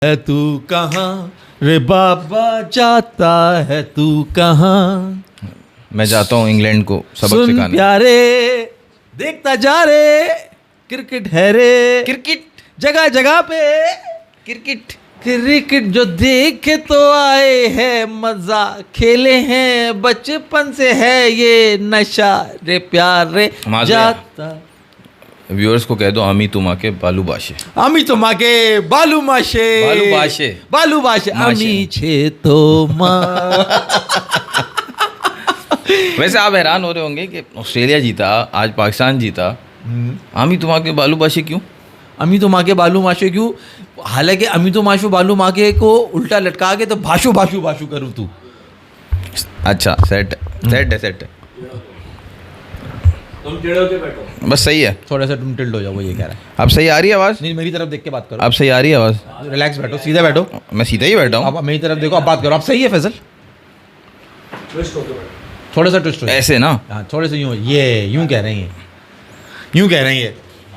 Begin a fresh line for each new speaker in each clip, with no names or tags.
है तू कहाँ रे बाबा, जाता है तू कहाँ।
मैं जाता हूँ इंग्लैंड को सबक
सुन
सिखाने।
प्यारे देखता जा रे, क्रिकेट है रे,
क्रिकेट
जगह जगह पे
क्रिकेट
क्रिकेट जो देखे तो आए हैं, मजा खेले हैं, बचपन से है ये नशा रे प्यारे जाता।
व्यूअर्स को कह दो आमी तुमा के बालू बाशे।
আমি তোমাকে ভালোবাসে
ভালোবাসে।
ভালোবাসে আমি ছে তোমা।
वैसे आप हैरान हो रहे होंगे कि ऑस्ट्रेलिया जीता, आज पाकिस्तान जीता, आमी तुमा के बालू बाशे क्यों?
আমি তোমাকে ভালোবাসে क्यों? हालांकि আমি तो माशो बालू माके को उल्टा लटका के तो भाषु भाषु भाषु करूँ तू।
अच्छा सेट सेट है सेट है,
तुम टेढ़े होके बैठो।
बस सही है।
थोड़ा सा तुम टिल्ड हो जाओ, वो ये कह रहा है।
अब सही आ रही है आवाज़?
नहीं, मेरी तरफ देख के बात करो।
अब सही आ रही है आवाज़?
रिलैक्स बैठो, सीधे बैठो।
मैं सीधा ही बैठा हूँ।
अब मेरी तरफ देखो, अब बात करो। अब सही है फैसल?
ट्विस्ट होके बैठो।
थोड़ा सा ट्विस्ट हो।
ऐसे ना?
हाँ, थोड़े से यूँ, ये यूँ कह रही हैं, यूँ कह रही है।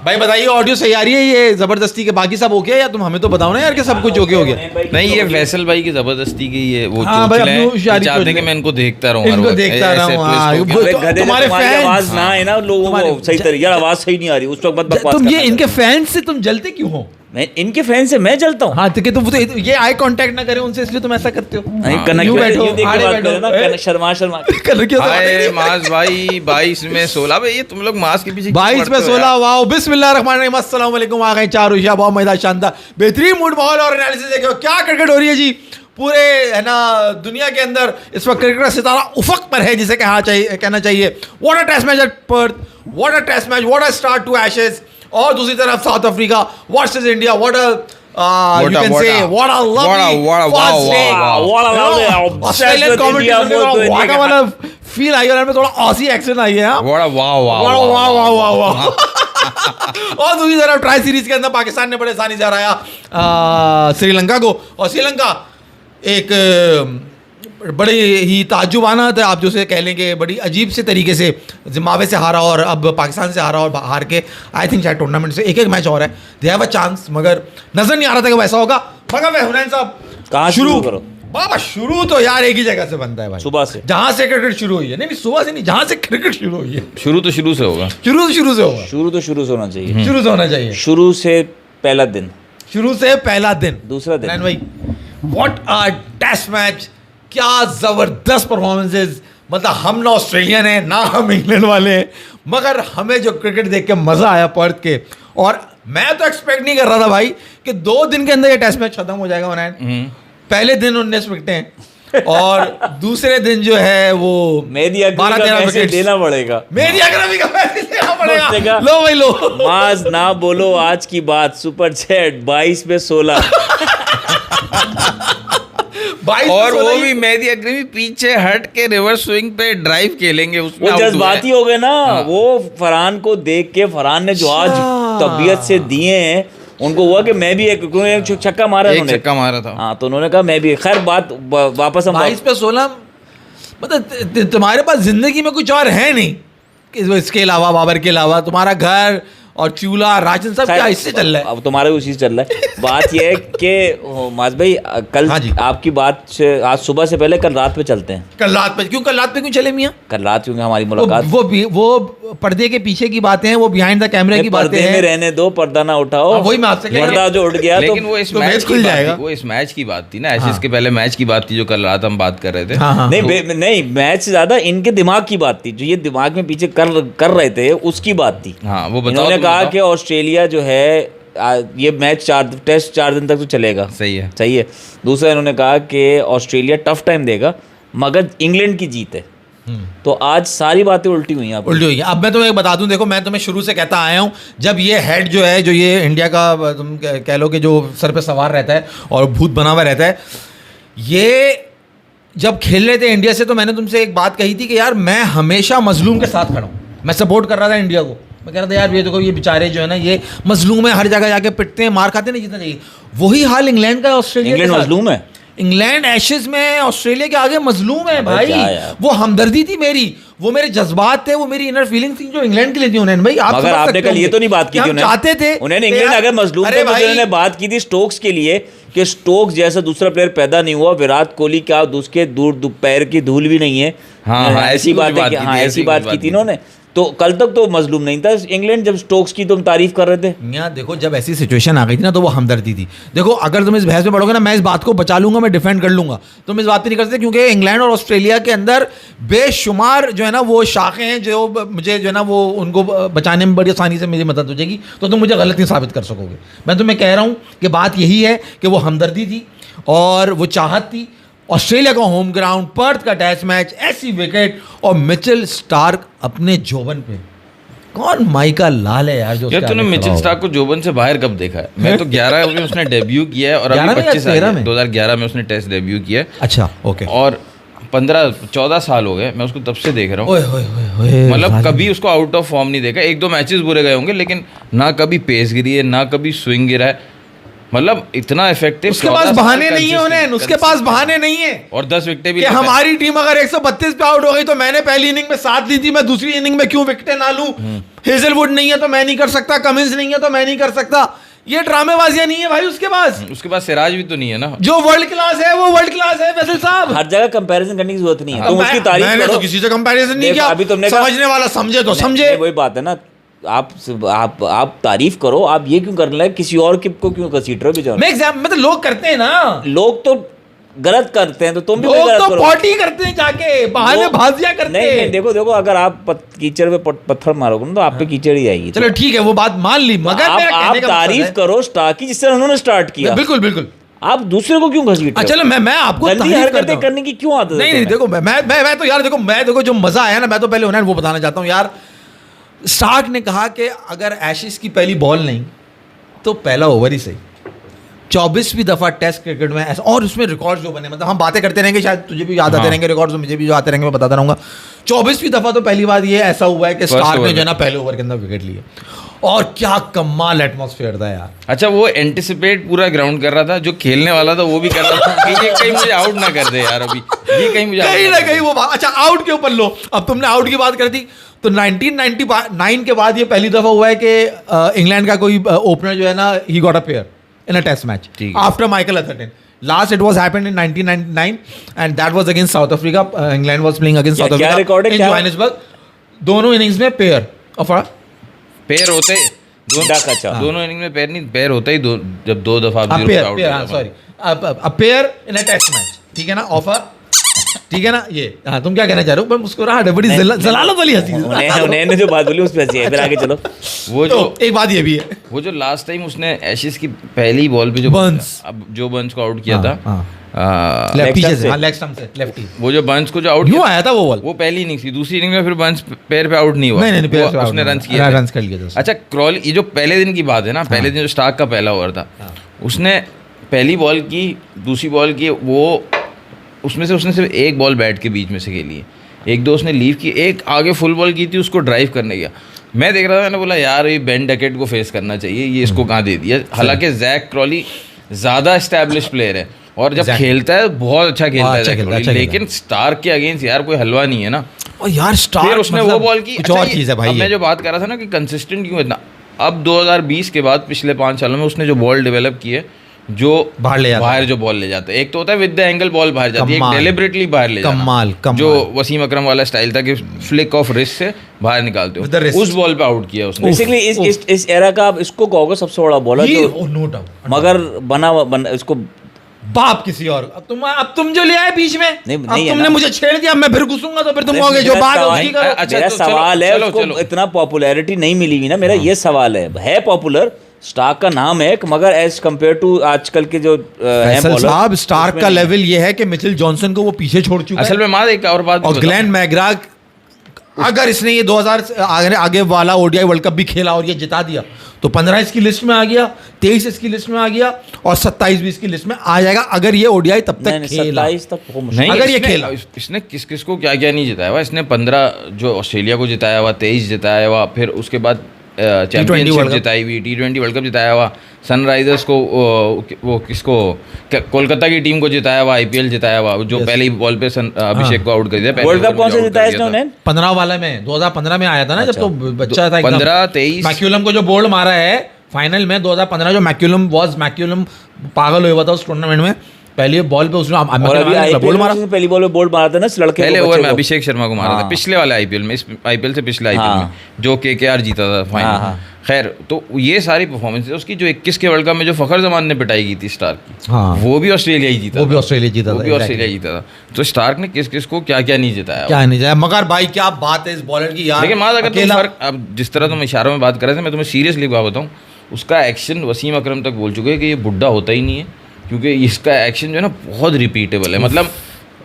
भाई बताइए, ऑडियो सही आ रही है? ये ज़बरदस्ती के बाकी सब ओके है, या तुम हमें तो बताओ ना यार कि सब कुछ ओके हो गया?
नहीं, ये फैसल भाई की जबरदस्ती की ये वो
हाँ भाई,
चोचले
अपनी होशियारी
चाहते हैं
चोचले।
कि मैं इनको देखता रहूं,
इनको देखता रहूं, हाँ,
गधे
तुम्हारे
तुम्हारी
फैंस,
आवाज ना है ना लोगों
तुम्हारे-
को सही तरीके, यार आवाज सही नहीं आ रही, उस वक्त मत बकवास
तुम ये
करना।
इनके फैंस से तुम जलते क्यों हो?
मैं इनके फैन से मैं जलता हूँ।
हाँ, तो तुम तो ये आई कांटेक्ट ना करें उनसे, इसलिए तुम ऐसा करते हो।
नहीं,
हाँ,
कनक
यूं
पे
बैठो,
यूं देख के
आड़े
बात
बैठो,
करो ना,
ए?
शर्मा शर्मा
कल क्यों
हाय मास भाई 22 में 16। भाई ये तुम लोग मास के पीछे क्यों
22 में
पड़ते हो
16।
यार?
वाओ, बिस्मिल्लाहिर्रहमानिर्रहीम, अस्सलाम वालेकुम। आ गए चार होशियार, बहुत मजेदार, शानदार, बेहतरीन मूड, माहौल और एनालिसिस। देखो क्या क्रिकेट हो रही है जी, पूरे है ना दुनिया के अंदर इस वक्त क्रिकेट का सितारा उफक पर है, जिसे कहना चाहिए what a test match at Perth, what a test match, what a start to Ashes. और दूसरी तरफ South Africa versus India, what a you can say what a lovely first day. Australian commentator वाका वाला feel I, और में थोड़ा Aussie accent I है।
वाह वाह वाह
वाह वाह वाह वाह वाह। और दूसरी तरफ ट्राई सीरीज के अंदर पाकिस्तान ने बड़े आसानी से हराया श्रीलंका को, और श्रीलंका एक बड़ी ही ताज्जुबाना था, आप जो से कह लेंगे बड़ी अजीब से तरीके से जिम्बाब्वे से हारा और अब पाकिस्तान से हारा, और हार के आई थिंक शायद टूर्नामेंट से एक मैच और है, दे हैव अ चांस, मगर नजर नहीं आ रहा था कि वैसा होगा। मगर वह हुनैन साहब
कहाँ शुरू करो
बाबा, शुरू तो यार एक ही जगह से बनता है भाई,
सुबह से,
जहाँ से क्रिकेट शुरू हुई है। नहीं सुबह से नहीं, जहाँ से क्रिकेट शुरू हुई है।
शुरू तो शुरू से होगा।
शुरू से होगा,
शुरू से होना चाहिए।
शुरू से होना चाहिए।
शुरू से पहला दिन,
शुरू से पहला दिन,
दूसरा दिन।
भाई व्हाट अ टेस्ट मैच, क्या जबरदस्त परफॉर्मेंसेस। मतलब हम ना ऑस्ट्रेलियन है ना हम इंग्लैंड वाले हैं, मगर हमें जो क्रिकेट देख के मजा आया पर्थ के, और मैं तो एक्सपेक्ट नहीं कर रहा था भाई कि 2 दिन के अंदर ये टेस्ट मैच खत्म हो जाएगा। उन्हें पहले दिन 19 विकेटें, और दूसरे दिन जो है वो
मेरी 12-13 विकेट देना पड़ेगा।
मेरी अग्रवी का पैसे देना
उसने
पड़ेगा।
कहा,
लो भाई लो,
माज ना बोलो आज की बात, सुपर चैट 22 में 16।
22
और
में
वो
16
भी मेहदी अग्रवी पीछे हट के रिवर्स स्विंग पे ड्राइव खेलेंगे, उसमें
वो जज्बाती हो गए ना। वो फरहान को देख के, फरहान ने जो आज तबीयत से दिए हैं, उनको हुआ कि मैं भी एक छक्का मारा,
एक
उन्होंने
छक्का मारा था।
हाँ, तो उन्होंने कहा मैं भी। खैर बात वापस हम
22 पे 16, मतलब तुम्हारे पास जिंदगी में कुछ और है नहीं कि इसके अलावा, बाबर के अलावा तुम्हारा घर और चूल्हा राशन सब क्या इससे चल रहा है?
अब तुम्हारा भी उसी से चल रहा है। बात यह है कि माज भाई कल
हाँ जी।
आपकी बात से, आज सुबह से पहले कल रात पे चलते हैं।
कल रात पे क्यों चले मियाँ?
कल रात क्योंकि हमारी मुलाकात,
वो पर्दे के पीछे की बातें हैं, वो बिहाइंड द कैमरे की बातें
पर्दे में
हैं।
रहने दो, पर्दा ना उठाओ।
वही मैं आपसे कह रहा हूं।
पर्दा जो उठ गया
लेकिन
तो
वो इस
तो
मैच
मैच
की
खुल
बात
जाएगा।
थी, वो इस मैच की बात थी ना, ऐसे इसके पहले मैच की बात थी जो कल रात हम बात कर रहे थे।
हाँ, हाँ।
नहीं मैच से ज्यादा इनके दिमाग की बात थी, जो ये दिमाग में पीछे कर रहे थे, उसकी बात थी।
हाँ वो बताओ।
इन्होंने
तुम
कहा
बताओ।
कि ऑस्ट्रेलिया जो है ये मैच टेस्ट 4 दिन तक तो चलेगा।
सही है।
सही है। दूसरा इन्होंने कहा कि ऑस्ट्रेलिया टफ टाइम देगा, मगर इंग्लैंड की जीत है। तो आज सारी बातें उल्टी हुई हैं।
उल्टी हुई है। अब मैं तुम्हें बता दूं, देखो मैं तुम्हें शुरू से कहता आया हूं, जब ये हेड जो है, जो ये इंडिया का तुम कह लो कि जो सर पे सवार रहता है और भूत बना हुआ रहता है, ये जब खेल रहे थे इंडिया से, तो मैंने तुमसे एक बात कही थी कि यार मैं हमेशा मजलूम के साथ खड़ा हूँ। मैं सपोर्ट कर रहा था इंडिया को। मैं कह रहा था यार ये देखो, ये बेचारे जो है ना, ये मजलूम है, हर जगह जाके पिटते हैं, मार खाते नहीं जितना चाहिए। वही हाल इंग्लैंड का है, ऑस्ट्रेलिया के
इंग्लैंड
साथ।
मजलूम है।
इंग्लैंड एशेज में ऑस्ट्रेलिया के आगे मजलूम है भाई।
क्या यार।
वो हमदर्दी थी मेरी, वो मेरे जज्बात थे, वो मेरी इनर फीलिंग थी जो इंग्लैंड के लिए थी उन्होंने भाई। आप
मगर
समझ
आपने
सकते
कल ये
होंगे
तो नहीं बात की
कि
थी
हम चाहते थे
उन्होंने इंग्लैंड अगर मजलूम थे तो उन्होंने बात की थी स्टोक्स के लिए कि स्टोक्स जैसा दूसरा प्लेयर पैदा नहीं हुआ, विराट कोहली क्या उसके दूर पैर की धूल भी नहीं है।
हाँ,
ऐसी बात है कि हाँ ऐसी बात की थी इन्होंने। तो कल तक तो मजलूम नहीं था इंग्लैंड, जब स्टोक्स की तुम तारीफ कर रहे थे।
यहाँ देखो जब ऐसी सिचुएशन आ गई थी ना तो वो हमदर्दी थी। देखो अगर तुम इस बहस में पढ़ोगे ना, मैं इस बात को बचा लूंगा, मैं डिफेंड कर लूंगा, तुम इस बात पे नहीं कर सकते, क्योंकि इंग्लैंड और ऑस्ट्रेलिया के अंदर बेशुमार जो है ना वो शाखें हैं जो मुझे जो है ना वो उनको बचाने में बड़ी आसानी से मेरी मदद हो जाएगी, तो तुम मुझे गलत नहीं साबित कर सकोगे। मैं तुम्हें कह रहा हूँ कि बात यही है कि वो हमदर्दी थी और वो चाहत थी। ऑस्ट्रेलिया का होम ग्राउंड, पर्थ का टेस्ट मैच, ऐसी विकेट और मिचेल स्टार्क अपने जोबन पे। कौन माइका लाल है यार जो
यार तूने मिचेल स्टार्क को जोबन से बाहर कब देखा है? मैं तो 11 में उसने डेब्यू किया है और अभी 25 साल 2011 में उसने टेस्ट डेब्यू किया है।
अच्छा ओके।
और 15-14 साल हो गए मैं उसको तब से देख रहा हूँ। मतलब कभी उसको आउट ऑफ फॉर्म नहीं देखा। 1-2 मैचेस बुरे गए होंगे लेकिन ना कभी पेस गिरी है ना कभी स्विंग गिरा है। मतलब इतना इफेक्टिव।
उसके पास बहाने नहीं है उन्हें, उसके पास बहाने नहीं है।
और 10 विकेटें भी
कि हमारी टीम अगर 132 पे आउट हो गई तो मैंने पहली इनिंग में 7 ली थी, मैं दूसरी इनिंग में क्यों विकेटें ना लूं? हेजलवुड नहीं है तो मैं नहीं कर सकता, कमिंस नहीं है तो मैं नहीं कर सकता। ये ड्रामेबाजियां नहीं है भाई उसके पास।
उसके पास सिराज भी तो नहीं है ना।
जो वर्ल्ड क्लास है वो वर्ल्ड क्लास है वैसे साहब।
हर जगह कंपैरिजन करने की जरूरत नहीं है। तुम उसकी तारीफ
मैंने
करो।
तो किसी से कंपैरिजन नहीं किया।
अभी तुमने
समझने वाला समझे तो समझे।
वही बात है ना, आप तारीफ करो। आप ये क्यों करने लगे? किसी और को क्यों घसीट रहे हो?
मतलब लोग करते हैं ना,
लोग तो गलत करते हैं तो तुम भी
लोग
गलत
तो
करो।
पॉटी करते हैं जाके, बहाने बाजियां करते हैं।
नहीं, देखो अगर आप कीचड़ पे पत्थर मारोगे ना तो आप पे कीचड़ ही आएगी।
चलो ठीक है वो बात मान ली, मगर
आप तारीफ करो स्टार्क की जिस तरह उन्होंने स्टार्ट किया।
बिल्कुल बिल्कुल।
आप दूसरे को क्यों घसीट रहे हो?
चलो मैं आपको
गंदी हरकतें करने की क्यों आदत है?
नहीं देखो मैं तो यार देखो जो मजा आया ना, मैं तो पहले उन्हें वो बताना चाहता हूँ यार। स्टार्क ने कहा कि अगर एशेस की पहली बॉल नहीं तो पहला ओवर ही सही। 24वीं दफा टेस्ट क्रिकेट में ऐसा, और उसमें रिकॉर्ड जो बने, मतलब हम बातें करते रहेंगे, शायद तुझे भी याद आते रहेंगे रिकॉर्ड्स, मुझे भी जो आते रहेंगे मैं बताता रहूंगा। 24वीं दफा तो पहली बार ये ऐसा हुआ है कि स्टार्क ने जो है ना पहले ओवर के अंदर विकेट लिए, और क्या कमाल एटमॉस्फेयर था यार।
अच्छा वो एंटिसिपेट पूरा ग्राउंड कर रहा था, जो खेलने वाला था वो भी कर रहा था कि ये कहीं मुझे आउट ना कर दे यार, अभी ये कहीं मुझे
कहीं ना कहीं वो अच्छा आउट के ऊपर लो। अब तुमने आउट की बात कर दी तो 1999 के बाद ये पहली दफा हुआ है कि इंग्लैंड का कोई ओपनर जो है ना he got a pair in a test match after Michael Atherton. Last it was happened in 1999 and that was against South Africa. England was playing against South Africa in Johannesburg. दोनों innings में pair of
pair होते दोनों inning में pair नहीं, pair होता ही जब 2 दफा
pair in a test match, ठीक है ना, ऑफर, ठीक है ना। ये हाँ तुम क्या कहना चाह रहे हो? मैं मुस्कुरा बड़ी जलालत वाली हंसी।
उन्होंने जो बात बोली उस पे हंसी है, फिर आगे चलो।
वो जो
एक बात ये भी है,
वो जो लास्ट टाइम उसने एशेस की पहली बॉल पे जो बंस को आउट किया था
लेफ्टी से, लेग स्टंप से लेफ्टी,
वो जो बंस को जो आउट
क्यों आया था वो बॉल,
वो पहली इनिंग थी। दूसरी इनिंग में फिर बंस पैर पे आउट नहीं हुआ,
नहीं
उसने रन कर लिया। अच्छा क्रॉली, ये जो पहले दिन की बात है ना, पहले दिन जो स्टार्क का पहला ओवर था, उसने पहली बॉल की, दूसरी बॉल की, वो उसमें से उसने सिर्फ एक बॉल बैट के बीच में से खेली है, 1-2 उसने लीव की, एक आगे फुल बॉल की थी उसको ड्राइव करने गया। मैं देख रहा था, मैंने बोला यार ये बेन डकेट को फेस करना चाहिए, ये इसको कहाँ दे दिया। हालांकि जैक क्रॉली ज़्यादा एस्टैब्लिश प्लेयर है और जब खेलता है बहुत अच्छा खेलता है, लेकिन स्टार्क के अगेंस्ट यार कोई हलवा नहीं है ना।
और यार स्टार्क
फिर उसने वो बॉल की
कुछ और चीज़ है भाई।
मैं जो बात कर रहा था ना कि कंसिस्टेंट क्यों इतना, अब 2020 के बाद पिछले 5 सालों में उसने जो बॉल डेवलप की है, जो बाहर जो बॉल ले जाता है, एक तो होता है विद द एंगल बॉल बाहर जाती है, एक डेलिबरेटली बाहर ले जाना, कमाल जो वसीम अकरम वाला स्टाइल था कि फ्लिक ऑफ रिस्ट से बाहर निकालते हो, उस बॉल पे आउट किया उसने।
बेसिकली इस एरा का आप इसको कहोगे सबसे बड़ा बॉलर जो,
नो डाउट,
मगर बना इसको
बाप किसी और। अब तुम जो ले आए बीच में,
नहीं
तुमने मुझे छेड़ दिया, मैं फिर घुसूंगा तो फिर तुम कहोगे जो बात उसकी करो।
अच्छा मेरा सवाल है, उसको इतना पॉपुलैरिटी नहीं मिली हुई ना, मेरा ये सवाल है पॉपुलर, स्टार्क का नाम है, मगर एज कम्पेयर टू आजकल के जो
साहब स्टार्क का लेवल ये है कि मिचेल जॉनसन को वो पीछे छोड़ चुका है
असल में। मार एक और बात,
और ग्लेन मैग्राथ, अगर इसने ये 2000 आगे वाला ओडीआई वर्ल्ड कप भी खेला और ये जिता दिया तो 15 इसकी लिस्ट में आ गया, 23 इसकी लिस्ट में आ गया और 27 भी इसकी लिस्ट में आ जाएगा, अगर ये ओडीआई तब तक खेला।
27 तक
नहीं,
अगर ये खेला।
इसने किस को क्या नहीं जिताया हुआ। इसने 15 जो ऑस्ट्रेलिया को जिताया हुआ, 23 जिताया हुआ, फिर उसके बाद चैंपियनशिप जिताई हुई, T20 वर्ल्ड कप जिताया हुआ, सनराइजर्स को वो किसको कोलकाता की टीम को जिताया हुआ, IPL जिताया हुआ, जो पहले ही बॉल पे अभिषेक को आउट कर दिया।
वर्ल्ड कप कौन सा जिताया इसने उन्हें?
15 वाले में, 2015 में आया था ना, जब तो बच्चा था,
15-23
मैक्यूलम को जो बोल्ड मारा है फाइनल में 2015, जो मैक्यूलम पागल हुआ था उस टूर्नामेंट में, पहली बॉल पे उसने बोल्ड मारा,
पहली बॉल पे बोल्ड मारा था ना लड़के,
पहले ओवर में अभिषेक शर्मा को मारा था, पिछले वाले IPL में, इस IPL से पिछले IPL में जो KKR जीता था फाइनल। खैर, तो ये सारी परफॉर्मेंस है उसकी। जो 21 के वर्ल्ड कप में जो फखर जमान ने पिटाई की थी स्टार्क की, वो भी ऑस्ट्रेलिया ही जीता, जीता था। तो स्टार्क ने किस किस को क्या क्या नहीं जिताया,
मगर भाई क्या बात है इस बॉलर की यार।
लेकिन मां अगर तुम फर्क, अब जिस तरह तुम इशारों में बात कर रहे थे, मैं तुम्हें सीरियसली बात बताऊं, उसका एक्शन वसीम अकरम तक बोल चुके हैं कि ये बुढ़ा होता ही नहीं है, क्योंकि इसका एक्शन जो है ना बहुत रिपीटेबल है। मतलब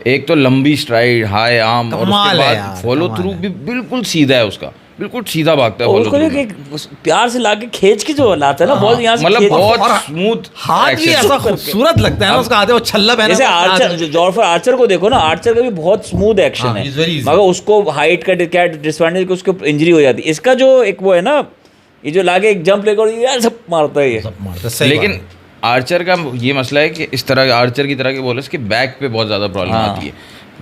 एक तो लंबी स्ट्राइड, हाई आर्म, और उसके बाद फॉलो थ्रू भी बिल्कुल सीधा है उसका, बिल्कुल सीधा भागता है,
उसको प्यार से लाके खींच के जो लाता है ना बॉल, यहाँ से
मतलब बहुत स्मूथ,
हाथ भी ऐसा खूबसूरत लगता है ना उसका, आते वो छल्ला पहना।
जैसे आर्चर, जॉर्फर आर्चर को देखो ना, आर्चर का भी बहुत स्मूथ एक्शन है, मगर उसको हाइट का क्या डिसएडवांटेज, उसको इंजरी हो जाती है। इसका जो एक वो है ना, ये जो लागे एक जंप लेकर यार सब मारता है ये।
लेकिन आर्चर का ये मसला है कि इस तरह आर्चर की तरह के बॉलर्स के बैक पे बहुत ज़्यादा प्रॉब्लम आती है।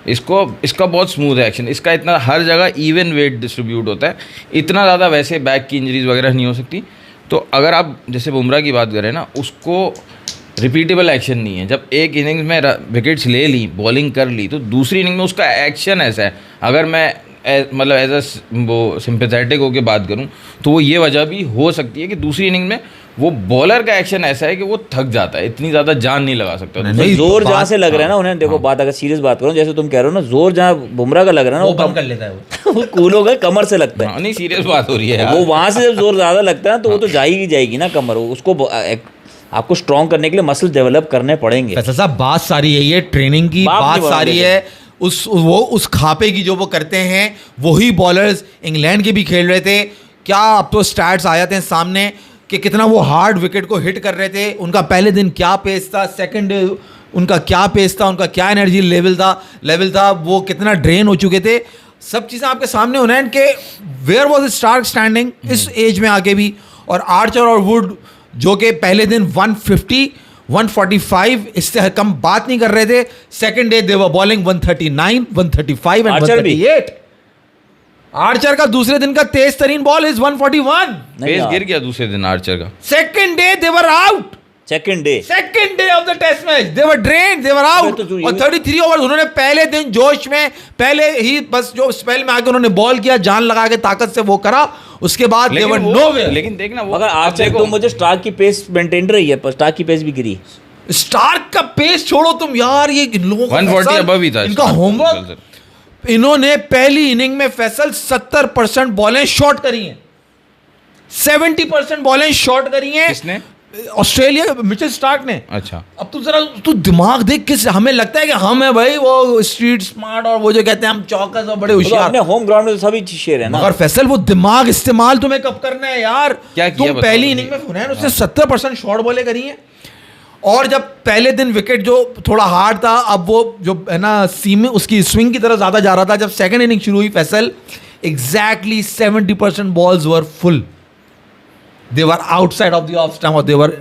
इसका बहुत स्मूथ है एक्शन, इसका इतना हर जगह इवन वेट डिस्ट्रीब्यूट होता है, इतना ज़्यादा वैसे बैक की इंजरीज वगैरह नहीं हो सकती। तो अगर आप जैसे बुमराह की बात करें ना, उसको रिपीटेबल एक्शन नहीं है। जब एक इनिंग्स में विकेट्स ले ली, बॉलिंग कर ली, तो दूसरी इनिंग में उसका एक्शन ऐसा है। अगर मैं मतलब एज अ वो सिंपैथेटिक होकर बात करूं, तो वो ये वजह भी हो सकती है कि दूसरी इनिंग में वो बॉलर का एक्शन ऐसा है कि वो थक जाता है, इतनी ज़्यादा जान नहीं लगा सकता।
जोर जहाँ से लग रहा है ना उन्हें, देखो बात अगर सीरियस बात करूं, जैसे तुम कह रहे हो ना, जोर जहाँ बुमराह का लग रहा है ना,
वो बंद कर लेता है
वो कूल होगा, कमर से लगता है।
नहीं, सीरियस बात हो रही है,
वो वहाँ से जब जोर ज़्यादा लगता है तो वो तो जाएगी ना कमर, उसको आपको स्ट्रॉन्ग करने के लिए मसल डेवलप करने पड़ेंगे।
फैसल साहब, बात सारी यही है, ट्रेनिंग की बात सारी है, उस खापे की जो वो करते हैं, वही बॉलर्स इंग्लैंड के भी खेल रहे थे। क्या अब तो स्टैट्स आ जाते हैं सामने कि कितना वो हार्ड विकेट को हिट कर रहे थे। उनका पहले दिन क्या पेस था, सेकंड डे उनका क्या पेस था, उनका क्या एनर्जी लेवल था, वो कितना ड्रेन हो चुके थे। सब चीज़ें आपके सामने होना है कि वेयर वॉज स्टार्क स्टैंडिंग इस एज में आके भी। और आर्चर और वुड जो कि पहले दिन 150 145 इससे कम बात नहीं कर रहे थे, second day they were bowling 139 135 and 138। Archer का दूसरे दिन का तेज तरीन बॉल इज 141,
पेस गिर गया दूसरे दिन आर्चर का।
Second day they were out, second day
of the test match they were drained, they were out. और 33 ओवर्स उन्होंने पहले दिन जोश में, पहले ही बस जो स्पेल में आके उन्होंने बॉल किया, जान लगा के ताकत से वो करा, उसके बाद दे वर नोवेयर।
लेकिन देखना वो,
अगर आर्चर तो मुझे स्टार्क की पेस मेंटेन रही है, पर स्टार्क की पेस भी गिरी।
स्टार्क का पेस छोड़ो तुम यार, ये इन लोगों का
140 अबव ही था
इनका होमवर्क। इन्होंने पहली इनिंग में फैसल 70% बॉलें शॉर्ट करी हैं, 70% बॉलें शॉर्ट करी हैं।
किसने?
ऑस्ट्रेलिया, मिचेल स्टार्क ने।
अच्छा,
अब तू जरा तू दिमाग देख, किस हमें लगता है कि हम है भाई वो स्ट्रीट स्मार्ट और वो जो कहते हैं हम चौकस और बड़े होशियार,
अपने होम ग्राउंड में सभी शेर है ना।
मगर फैसल वो दिमाग इस्तेमाल तुम्हें कब करना है यार?
क्या किया
तुम पहली इनिंग में हुनैन उसने 70% शॉर्ट बॉलें करी हैं। और जब पहले दिन विकेट जो थोड़ा हार्ड था, अब वो जो है ना सीम उसकी स्विंग की तरफ ज़्यादा जा रहा था। जब सेकंड इनिंग शुरू हुई Faisal, exactly 70% balls were full, they were outside of the off stump और दे वर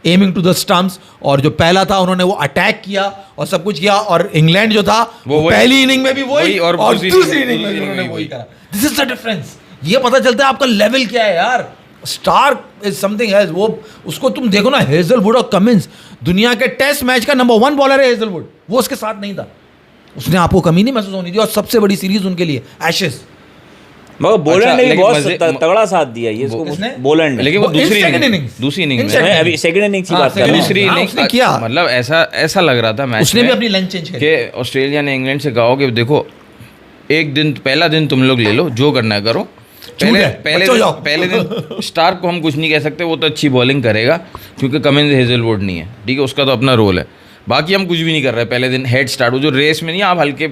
एमिंग टू द स्टंप्स। और जो पहला था उन्होंने वो अटैक किया और सब कुछ किया। और इंग्लैंड जो था वो पहली इनिंग में भी वही और दूसरी इनिंग में उन्होंने वही करा। This is the difference. ये पता चलता है आपका लेवल क्या है यार। Starc is something else. वो उसको तुम देखो ना, हेजलवुड और कमिंस दुनिया के टेस्ट मैच का नंबर 1 बॉलर है हेजलवुड, वो उसके साथ नहीं था। उसने आपको कमी नहीं महसूस होनी थी। और सबसे बड़ी सीरीज उनके लिए एशेस,
मगर बोलैंड ने बहुत तगड़ा साथ दिया ये इसको, बोलैंड ने।
लेकिन वो दूसरी इनिंग में
अभी सेकंड इनिंग की बात कर,
दूसरी इनिंग ने किया, मतलब ऐसा लग रहा था मैच
उसने भी अपनी लाइन चेंज
कि ऑस्ट्रेलिया ने इंग्लैंड से कहा कि देखो एक दिन, पहला दिन तुम लोग ले लो, जो करना है करो। पहले दिन स्टार्क को हम कुछ नहीं कह सकते, वो तो अच्छी बॉलिंग करेगा क्योंकि कमिंस हेजलवुड नहीं है, ठीक है, उसका तो अपना रोल है। बाकी हम कुछ भी नहीं कर रहे। पहले दिन हेड स्टार्ट, वो जो रेस में नहीं आप हल्के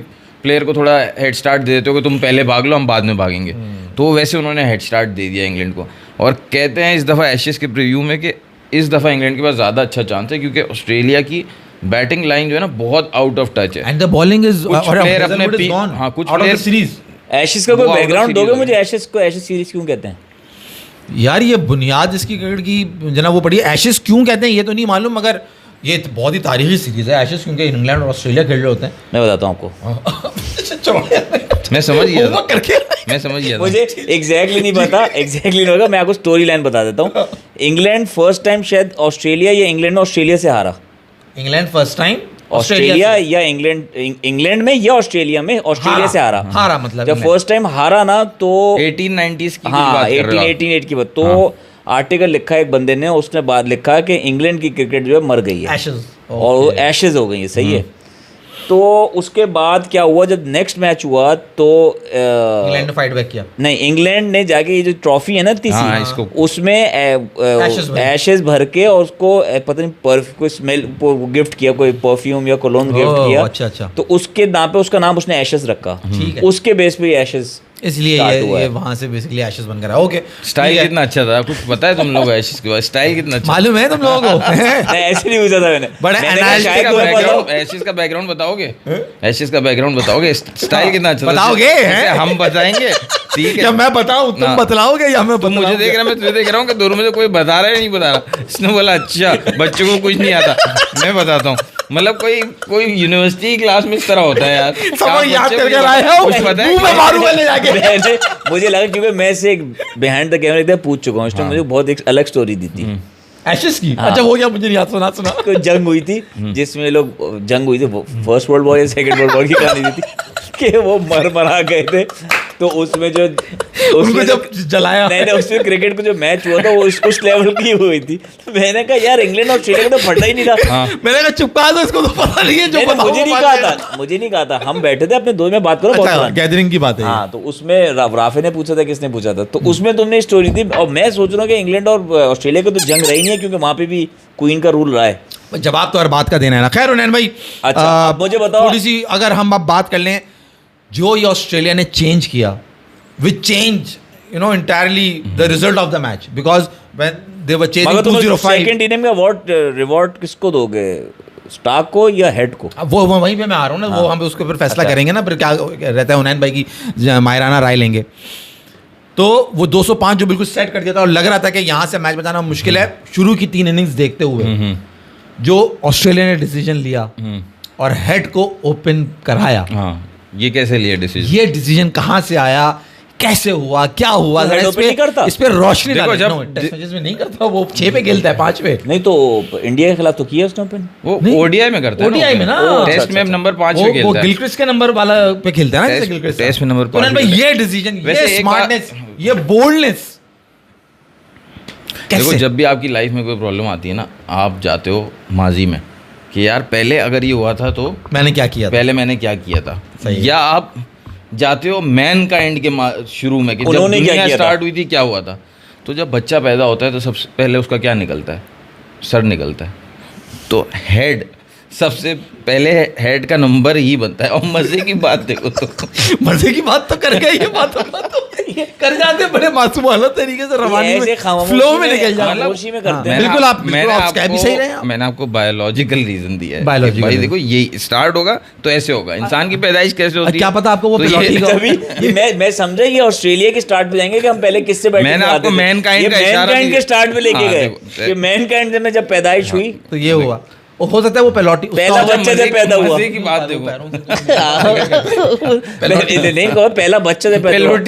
प्लेयर को थोड़ा हेड स्टार्ट दे देते हो कि तुम पहले भाग लो, हम बाद में भागेंगे, तो वैसे उन्होंने हेड स्टार्ट दे दिया इंग्लैंड को। और कहते हैं इस दफ़ा एशेज़ के प्रीव्यू में कि इस दफ़ा इंग्लैंड के पास ज़्यादा अच्छा चांस है क्योंकि ऑस्ट्रेलिया की बैटिंग लाइन जो है ना बहुत आउट ऑफ टच है।
एंड द बॉलिंग इज
कुछ प्लेयर अपने
कुछ प्लेयर सीरीज।
एशेज़ का कोई बैकग्राउंड दोगे मुझे? एशेज़ को एशेज़ सीरीज क्यों कहते हैं?
यार ये बुनियाद इसकी क्रिकेट की जना वो पड़ी एशेस क्यों कहते हैं ये तो नहीं मालूम, मगर ये तो बहुत ही तारीखी सीरीज है एशेस, क्योंकि इंग्लैंड और ऑस्ट्रेलिया खेल रहे होते हैं।
मैं बताता हूँ आपको।
मैं समझ गया था,
करके
मैं समझ गया था।
मुझे एग्जैक्टली नहीं पता, एग्जैक्टली नहीं होगा। मैं आपको स्टोरी लाइन बता देता हूँ। इंग्लैंड फर्स्ट टाइम शायद ऑस्ट्रेलिया या इंग्लैंड में ऑस्ट्रेलिया से हारा।
इंग्लैंड फर्स्ट टाइम
ऑस्ट्रेलिया या इंग्लैंड में या ऑस्ट्रेलिया में ऑस्ट्रेलिया से हारा
मतलब
जब फर्स्ट टाइम हारा ना तो
1890s की
हाँ
बात कर रहे हो आप।
1888 की बात। तो आर्टिकल लिखा एक बंदे ने, उसने बाद लिखा कि इंग्लैंड की क्रिकेट जो है मर गई है
एशेस
और वो एशेज हो गई है। सही है। तो उसके बाद क्या हुआ, जब नेक्स्ट मैच हुआ तो
इंग्लैंड ने फाइट बैक किया।
नहीं, इंग्लैंड ने जाके ये जो ट्रॉफी है ना
हाँ, इसको
उसमें एशेज भर के और उसको पता नहीं कोई स्मेल गिफ्ट किया, कोई परफ्यूम या कोलोन गिफ्ट किया।
अच्छा।
तो उसके नाम पे उसका नाम उसने एशेज रखा।
ठीक है।
उसके बेस पे एशेज
इसलिए ये वहां से बेसिकली एशेस बनकर आया। ओके,
स्टाइल कितना अच्छा था, कुछ पता है तुम लोग एशेस के बाद स्टाइल कितना अच्छा
मालूम है तुम लोगों को?
ऐसे नहीं पूछा था मैंने।
बड़े
मैंने कहा शायद तुम्हें पता हो।
एशेस का बैकग्राउंड बताओगे? एशेस का बैकग्राउंड बताओगे? स्टाइल कितना अच्छा था?
बताओगे?
जैसे हम बताएंगे, ठीक
या
है।
मैं बताऊं, तुम बतलाओगे या मैं
तुम मुझे
बतलाऊं?
देख रहा, मैं तुझे देख रहा हूँ कि दोनों में से कोई बता रहा है नहीं बता रहा। इसने बोला अच्छा बच्चों को कुछ नहीं आता, मैं बताता हूँ। मतलब कोई यूनिवर्सिटी क्लास में इस तरह होता है यार।
सब याद करके लाए हो,
कुछ पता है?
मुंह में मारूंगा ले जाके।
मुझे लगा क्योंकि मैं से एक बिहाइंड द कैमरा एक पूछ चुका हूँ, इसने मुझे बहुत एक अलग स्टोरी दी थी।
एशेस की? अच्छा हो गया, मुझे नहीं याद। सुना
कोई जंग हुई थी जिसमें लोग जंग हुई थी, फर्स्ट वर्ल्ड वॉर या सेकंड वर्ल्ड वॉर की कहानी दी थी कि वो मरा गए थे। तो उसमें जो
उनको जब जलाया,
नहीं उसमें क्रिकेट को जो मैच हुआ था वो उस लेवल की हुई थी। मैंने कहा यार इंग्लैंड और ऑस्ट्रेलिया को तो फटा ही नहीं था।
मैंने कहा चुपका दो, इसको तो पता नहीं है। जो
मुझे नहीं कहा था, हम बैठे थे अपने दोस्त में बात करो।
गैदरिंग की बात है।
हाँ, तो उसमें राफे ने पूछा था, किसने पूछा था, तो उसमें तुमने स्टोरी दी। और मैं सोच रहा हूँ कि इंग्लैंड और ऑस्ट्रेलिया को तो जंग रही नहीं है, क्योंकि वहाँ पे भी क्वीन का रूल रहा है।
जवाब तो हर बात का देना है ना। खैर उन्नयन भाई,
अच्छा अब मुझे बताओ
थोड़ी सी अगर हम अब बात कर लें, जो ये ऑस्ट्रेलिया ने चेंज किया, which change entirely the result of the match, because when they were chasing 205,
second inning में रिवॉर्ड किसको दोगे, स्टार्क को या हेड को?
वो वहीं पे मैं आ रहा हूँ ना। वो हम उसके ऊपर फैसला करेंगे ना, फिर क्या रहता है उन्नयन भाई की मायराना राय लेंगे। तो वो 205 जो बिल्कुल सेट कर दिया था और लग रहा था कि यहाँ से मैच बचाना मुश्किल है। शुरू की 3 इनिंग्स देखते हुए जो ऑस्ट्रेलिया ने डिसीजन लिया और हेड को ओपन कराया,
ये कैसे लिया डिसीजन?
ये डिसीजन कहाँ से आया, कैसे हुआ, क्या हुआ? इस पे रोशनी डालो। टेस्ट मैचेस में नहीं करता वो, 6 पे खेलता है, 5 पे
नहीं। तो इंडिया के खिलाफ तो किया उसने ओपन,
वो ओडीआई में करता है।
ओडीआई में ना,
टेस्ट में नंबर 5 पे खेलता
वो
है।
गिलक्रिस्ट के नंबर वाला पे खेलता है ना, गिलक्रिस्ट
टेस्ट में नंबर 5
पे। ये डिसीजन, ये स्मार्टनेस, ये बोल्डनेस
देखो, जब भी आपकी लाइफ में कोई प्रॉब्लम आती है ना, आप जाते हो माजी में कि यार पहले अगर ये हुआ था तो
मैंने क्या किया था,
पहले मैंने क्या किया था। या आप जाते हो मैन काइंड के शुरू में कि जब दुनिया स्टार्ट हुई थी क्या हुआ था। तो जब बच्चा पैदा होता है तो सबसे पहले उसका क्या निकलता है? सर निकलता है। तो हेड, सबसे पहले हेड का नंबर ही बनता है। और मजे की बात देखो तो
मजे की बात तो कर गए, ये बात कर जाते बड़े मासूम वाला तरीके से, रवानी में, फ्लो में निकल जाते हैं। बिल्कुल आप भी सही रहे हैं।
मैंने आपको बायोलॉजिकल रीजन दिया है।
बायोलॉजिकल
भाई देखो, ये स्टार्ट होगा तो ऐसे होगा। इंसान की पैदाइश कैसे होती है
क्या पता आपको वो
मैं समझा ये ऑस्ट्रेलिया के स्टार्ट पे जाएंगे कि हम पहले किससे बैठे।
मैंने आपको मैन काइंड का इशारा
के स्टार्ट पे लेके गए कि मैन काइंड में जब पैदाइश हुई तो
ये हुआ। हो सकता है वो पहला
बच्चा जब पैदा हुआ।
मजे की बात देखो,
नहीं कहो पहला बच्चा जब पैदा हुआ।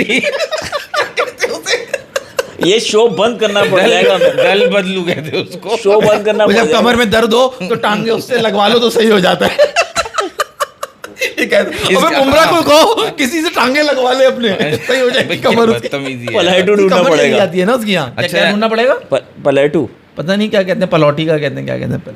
ये शो बंद करना पड़ जाएगा।
दल बदलू कहते उसको।
शो बंद करना पड़
जब कमर में दर्द हो तो टांगे उससे लगवा लो तो सही हो जाता है। बुमराह को कहो किसी से टांगे लगवा ले अपने, सही हो जाएगी कमर उसकी।
पलाटू ढूंढना पड़ेगा।
आती है ना उसकी यहाँ, क्या ढूंढना पड़ेगा?
पलाटू
पता नहीं क्या कहते हैं, पलौटी का कहते हैं, क्या कहते हैं।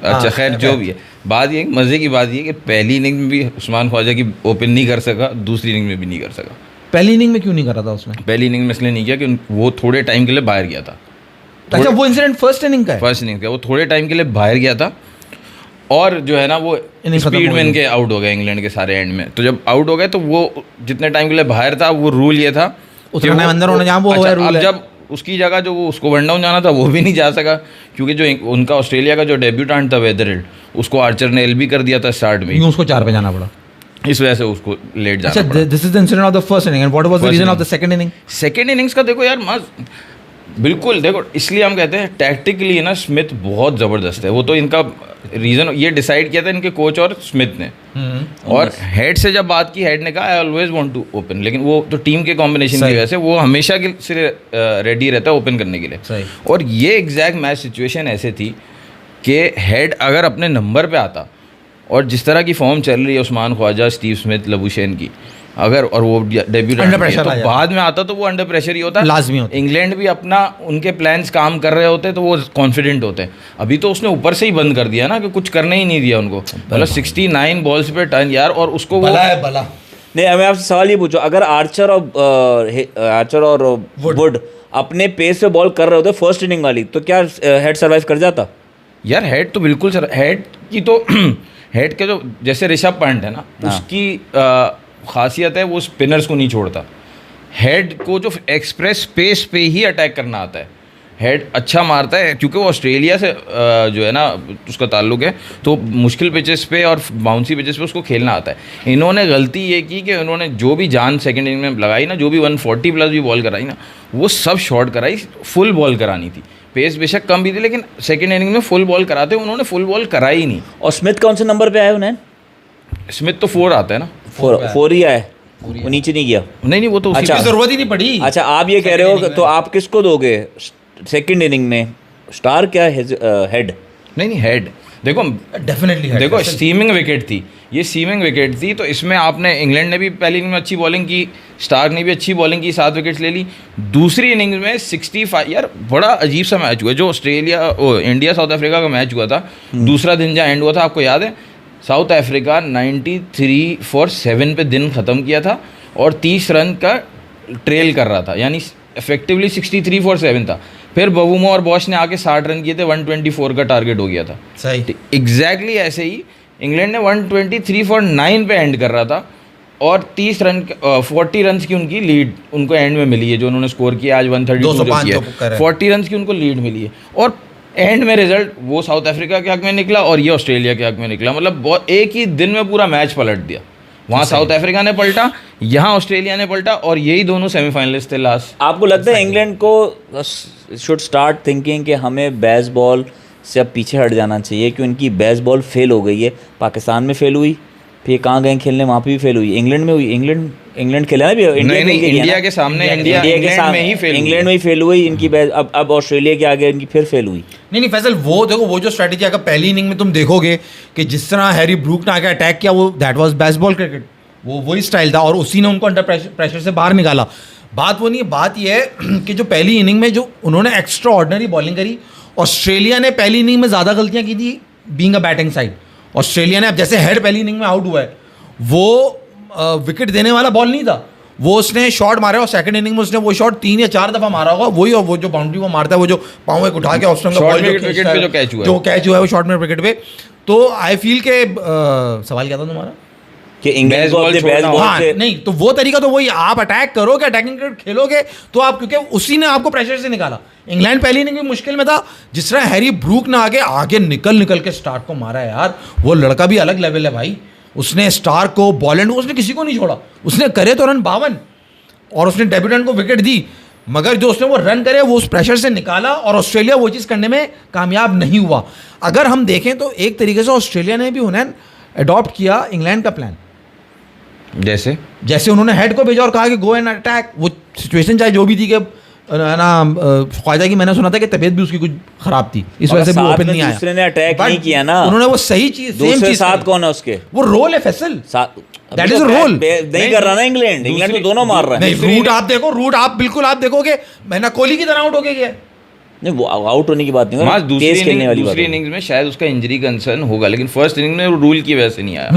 अच्छा
खैर जो भी है, बात ये मजे की बात ये कि पहली इनिंग में भी उस्मान ख्वाजा की ओपन नहीं कर सका, दूसरी इनिंग में भी नहीं कर सका।
पहली इनिंग में क्यों नहीं कर रहा था उसने?
पहली इनिंग में इसलिए नहीं किया कि वो थोड़े टाइम के लिए बाहर गया था।
अच्छा, वो इंसिडेंट फर्स्ट इनिंग का है?
फर्स्ट इनिंग का, वो थोड़े टाइम के लिए बाहर गया था और जो है ना वो स्पीड में इनके आउट हो गए इंग्लैंड के सारे एंड में। तो जब आउट हो गए तो वो जितने टाइम के लिए बाहर था, वो रूल ये था
उतना अंदर होना जहाँ वो
रूल है। जब उसकी जगह जो वो उसको वन डाउन जाना था वो भी नहीं जा सका, क्योंकि जो उनका ऑस्ट्रेलिया का जो डेब्यूटेंट था वेदरहिल्ड, उसको आर्चर ने एलबी कर दिया था स्टार्ट में,
उसको 4 पे जाना पड़ा,
इस वजह से उसको लेट जाना पड़ा।
This is the incident of the first inning and what was the reason of the second inning?
Second innings का देखो यार, बिल्कुल, देखो इसलिए हम कहते हैं टैक्टिकली ना स्मिथ बहुत ज़बरदस्त है। वो तो इनका रीज़न ये डिसाइड किया था इनके कोच और स्मिथ ने। और हेड से जब बात की, हेड ने कहा I always want to open, लेकिन वो तो टीम के कॉम्बिनेशन की वजह से वो हमेशा के से रेडी रहता है ओपन करने के लिए। और ये एग्जैक्ट मैच सिचुएशन ऐसे थी कि हेड अगर अपने नंबर पे आता और जिस तरह की फॉर्म चल रही है Usman Khawaja, Steve Smith, Labuschagne की, अगर और वो डेब्यूट
अंडर प्रेशर
तो बाद में आता तो वो अंडर प्रेशर ही होता,
लाजमी होता।
इंग्लैंड भी अपना उनके प्लान्स काम कर रहे होते तो वो कॉन्फिडेंट होते। अभी तो उसने ऊपर से ही बंद कर दिया ना कि कुछ करने ही नहीं दिया उनको। मतलब 69 बॉल्स पे टर्न यार, और उसको
बला है बला।
नहीं, मैं आपसे सवाल ये पूछूं, अगर आर्चर और वुड अपने पेस पे बॉल कर रहे होते फर्स्ट इनिंग वाली, तो क्या हेड सर्वाइव कर जाता?
यार हेड तो बिल्कुल सर, हेड की तो हेड के जो जैसे ऋषभ पंत है ना, उसकी खासियत है वो स्पिनर्स को नहीं छोड़ता। हेड को जो एक्सप्रेस स्पेस पे ही अटैक करना आता है। हेड अच्छा मारता है क्योंकि वो ऑस्ट्रेलिया से जो है ना उसका ताल्लुक है, तो मुश्किल पिचेस पे और बाउंसी पिचेस पे उसको खेलना आता है। इन्होंने गलती ये की कि उन्होंने जो भी जान सेकंड इनिंग में लगाई ना, जो भी 140 प्लस भी बॉल कराई ना, वो सब शॉर्ट कराई, फुल बॉल करानी थी। पेस बेशक कम भी थी लेकिन सेकंड इनिंग में फुल बॉल कराते, उन्होंने फुल बॉल कराई ही नहीं।
और स्मिथ कौन से नंबर पे आए उन्हें?
स्मिथ तो 4 आता है ना,
4 ही आए, वो नीचे नहीं गया।
नहीं वो तो उसी
अच्छा,
की
जरूरत ही नहीं पड़ी।
अच्छा, आप ये कह रहे हो तो आप किसको दोगे सेकंड इनिंग में, स्टार क्या हेड?
नहीं हेड, देखो
डेफिनेटली
देखो सीमिंग विकेट थी, ये सीमिंग विकेट थी, तो इसमें आपने इंग्लैंड ने भी पहली इनिंग में अच्छी बॉलिंग की, स्टार्क ने भी अच्छी बॉलिंग की, 7 विकेट्स ले ली। दूसरी इनिंग में 65, यार बड़ा अजीब सा मैच हुआ जो इंडिया साउथ अफ्रीका का मैच हुआ था, दूसरा दिन जहाँ एंड हुआ था, आपको याद है? साउथ अफ्रीका 93 for 7 पे दिन ख़त्म किया था और 30 रन का ट्रेल कर रहा था, यानी इफेक्टिवली 63 for 7 था। फिर बवुमो और बॉश ने आके 60 रन किए थे, 124 का टारगेट हो गया था।
सही
एग्जैक्टली ऐसे ही इंग्लैंड ने 123 for 9 पे एंड कर रहा था और 40 रन की उनकी लीड उनको एंड में मिली है, जो उन्होंने स्कोर किया आज 132 40 रन की उनको लीड मिली है। और एंड में रिजल्ट वो साउथ अफ्रीका के हक में निकला और ये ऑस्ट्रेलिया के हक में निकला। मतलब एक ही दिन में पूरा मैच पलट दिया। वहाँ साउथ अफ्रीका ने पलटा, यहाँ ऑस्ट्रेलिया ने पलटा, और यही दोनों सेमीफाइनलिस्ट थे लास्ट।
आपको लगता है इंग्लैंड को शुड स्टार्ट थिंकिंग कि हमें बेसबॉल से अब पीछे हट जाना चाहिए, कि उनकी बेसबॉल फेल हो गई है? पाकिस्तान में फेल हुई, फिर कहाँ गए खेलने, वहाँ पे भी फेल हुई, इंग्लैंड में हुई, इंग्लैंड खेला ना भी,
इंडिया के सामने, इंग्लैंड
में ही फेल हुई इनकी। अब ऑस्ट्रेलिया के आगे इनकी फिर फेल हुई।
नहीं फैसल, वो देखो वो जो स्ट्रैटेजी अगर पहली इनिंग में तुम देखोगे कि जिस तरह हैरी ब्रूक ने आके अटैक किया, वो दैट वाज बेसबॉल क्रिकेट, वो वही स्टाइल था और उसी ने उनको अंडर प्रेशर से बाहर निकाला। बात वो नहीं है, बात ये है कि जो पहली इनिंग में जो उन्होंने एक्स्ट्रा ऑर्डिनरी बॉलिंग करी, ऑस्ट्रेलिया ने पहली इनिंग में ज़्यादा गलतियाँ की थी being a batting side. Australia ने, अब जैसे हेड पहली इनिंग में आउट हुआ है, वो विकेट देने वाला बॉल नहीं था, वो उसने शॉट मारा और सेकंड इनिंग में उसने वो शॉट 3 या 4 दफ़ा मारा होगा, वही, और वो जो बाउंड्री वो मारता है, वो जो पाँव एक उठा के ऑफ स्टंप का बॉल जो कैच हुआ है वो शॉर्ट में विकेट पे। तो आई फील के सवाल क्या था तुम्हारा
कि इंग्लैंड को अपने बेसबॉल से
नहीं, तो वो तरीका तो वही, आप अटैक करोगे, अटैकिंग क्रिकेट खेलोगे तो आप, क्योंकि उसी ने आपको प्रेशर से निकाला। इंग्लैंड पहली इनिंग में मुश्किल में था, जिस तरह हैरी ब्रूक ने आगे निकल के स्टार्क को मारा है यार, वो लड़का भी अलग लेवल है भाई। उसने स्टार्क को, बॉलैंड को, उसने किसी को नहीं छोड़ा, उसने करे तो रन 52 और उसने डेब्यूटेंट को विकेट दी, मगर जो उसने वो रन करे वो उस प्रेशर से निकाला और ऑस्ट्रेलिया वो चीज़ करने में कामयाब नहीं हुआ। अगर हम देखें तो एक तरीके से ऑस्ट्रेलिया ने भी उन्हें अडॉप्ट किया इंग्लैंड का प्लान, जैसे उन्होंने हेड को भेजा और कहा कि गो एंड अटैक। वो सिचुएशन चाहे जो भी थी कि ना ख्वाजा की, मैंने सुना था कि तबीयत भी उसकी कुछ खराब थी, इस वजह से भी ओपन नहीं आया।
दूसरे ने अटैक नहीं किया ना,
उन्होंने वो सही चीज,
दूसरे साथ कौन है उसके,
वो रोल है Faisal, that is a role.
नहीं कर रहा ना इंग्लैंड तो दोनों मार रहा है।
नहीं, रूट आप देखो, रूट आप बिल्कुल आप देखोगे, मैंने कोहली की तरह आउट हो गया।
नहीं, वो आउट होने की बात नहीं,
दूसरी इनिंग्स में शायद उसका इंजरी कंसर्न होगा, लेकिन फर्स्ट इनिंग में रूल की वजह से नहीं आया।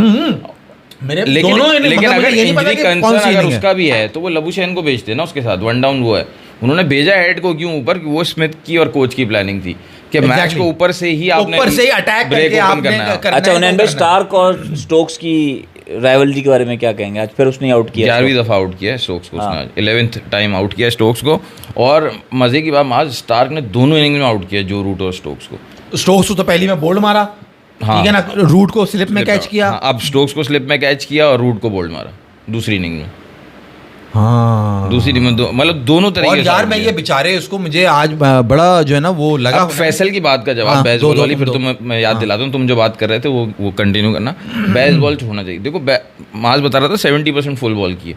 लेकिन अगर इंजरी कंसर्न अगर उसका भी है तो वो लबुशेन को भेजते ना उसके साथ, 1 डाउन वो है। उन्होंने भेजा हेड को क्यों ऊपर, वो स्मिथ की और कोच की प्लानिंग थी कि मैच को ऊपर से ही आपने
अटैक करके आपने करना।
अच्छा, उन्होंने स्टार्क और स्टोक्स की राइवलरी के बारे में क्या कहेंगे? आज फिर उसने आउट किया,
11वीं दफ़ा आउट किया है स्टोक्स को, उसने 11th टाइम आउट किया स्टोक्स को। और मजे की बात, आज स्टार्क ने दोनों इनिंग में आउट किया, जो रूट और स्टोक्स को।
स्टोक्स तो पहली में बोल्ड मारा, ठीक है ना, रूट को स्लिप में कैच किया।
अब स्टोक्स को स्लिप में कैच किया और रूट को बोल्ड मारा दूसरी इनिंग में।
हाँ
दूसरी टीम में मतलब दोनों तरीके
और
से
यार
out
मैं
किया।
ये बेचारे उसको मुझे आज बड़ा जो है ना वो लगा।
अब फैसल की बात का जवाब
हाँ,
बेसबॉल
दो,
वाली
दो,
फिर
दो।
तो मैं याद दिलाता हूँ, तुम जो बात कर रहे थे वो कंटिन्यू करना। बेसबॉल छोड़ना चाहिए। देखो माज बता रहा था 70% फुल बॉल की है।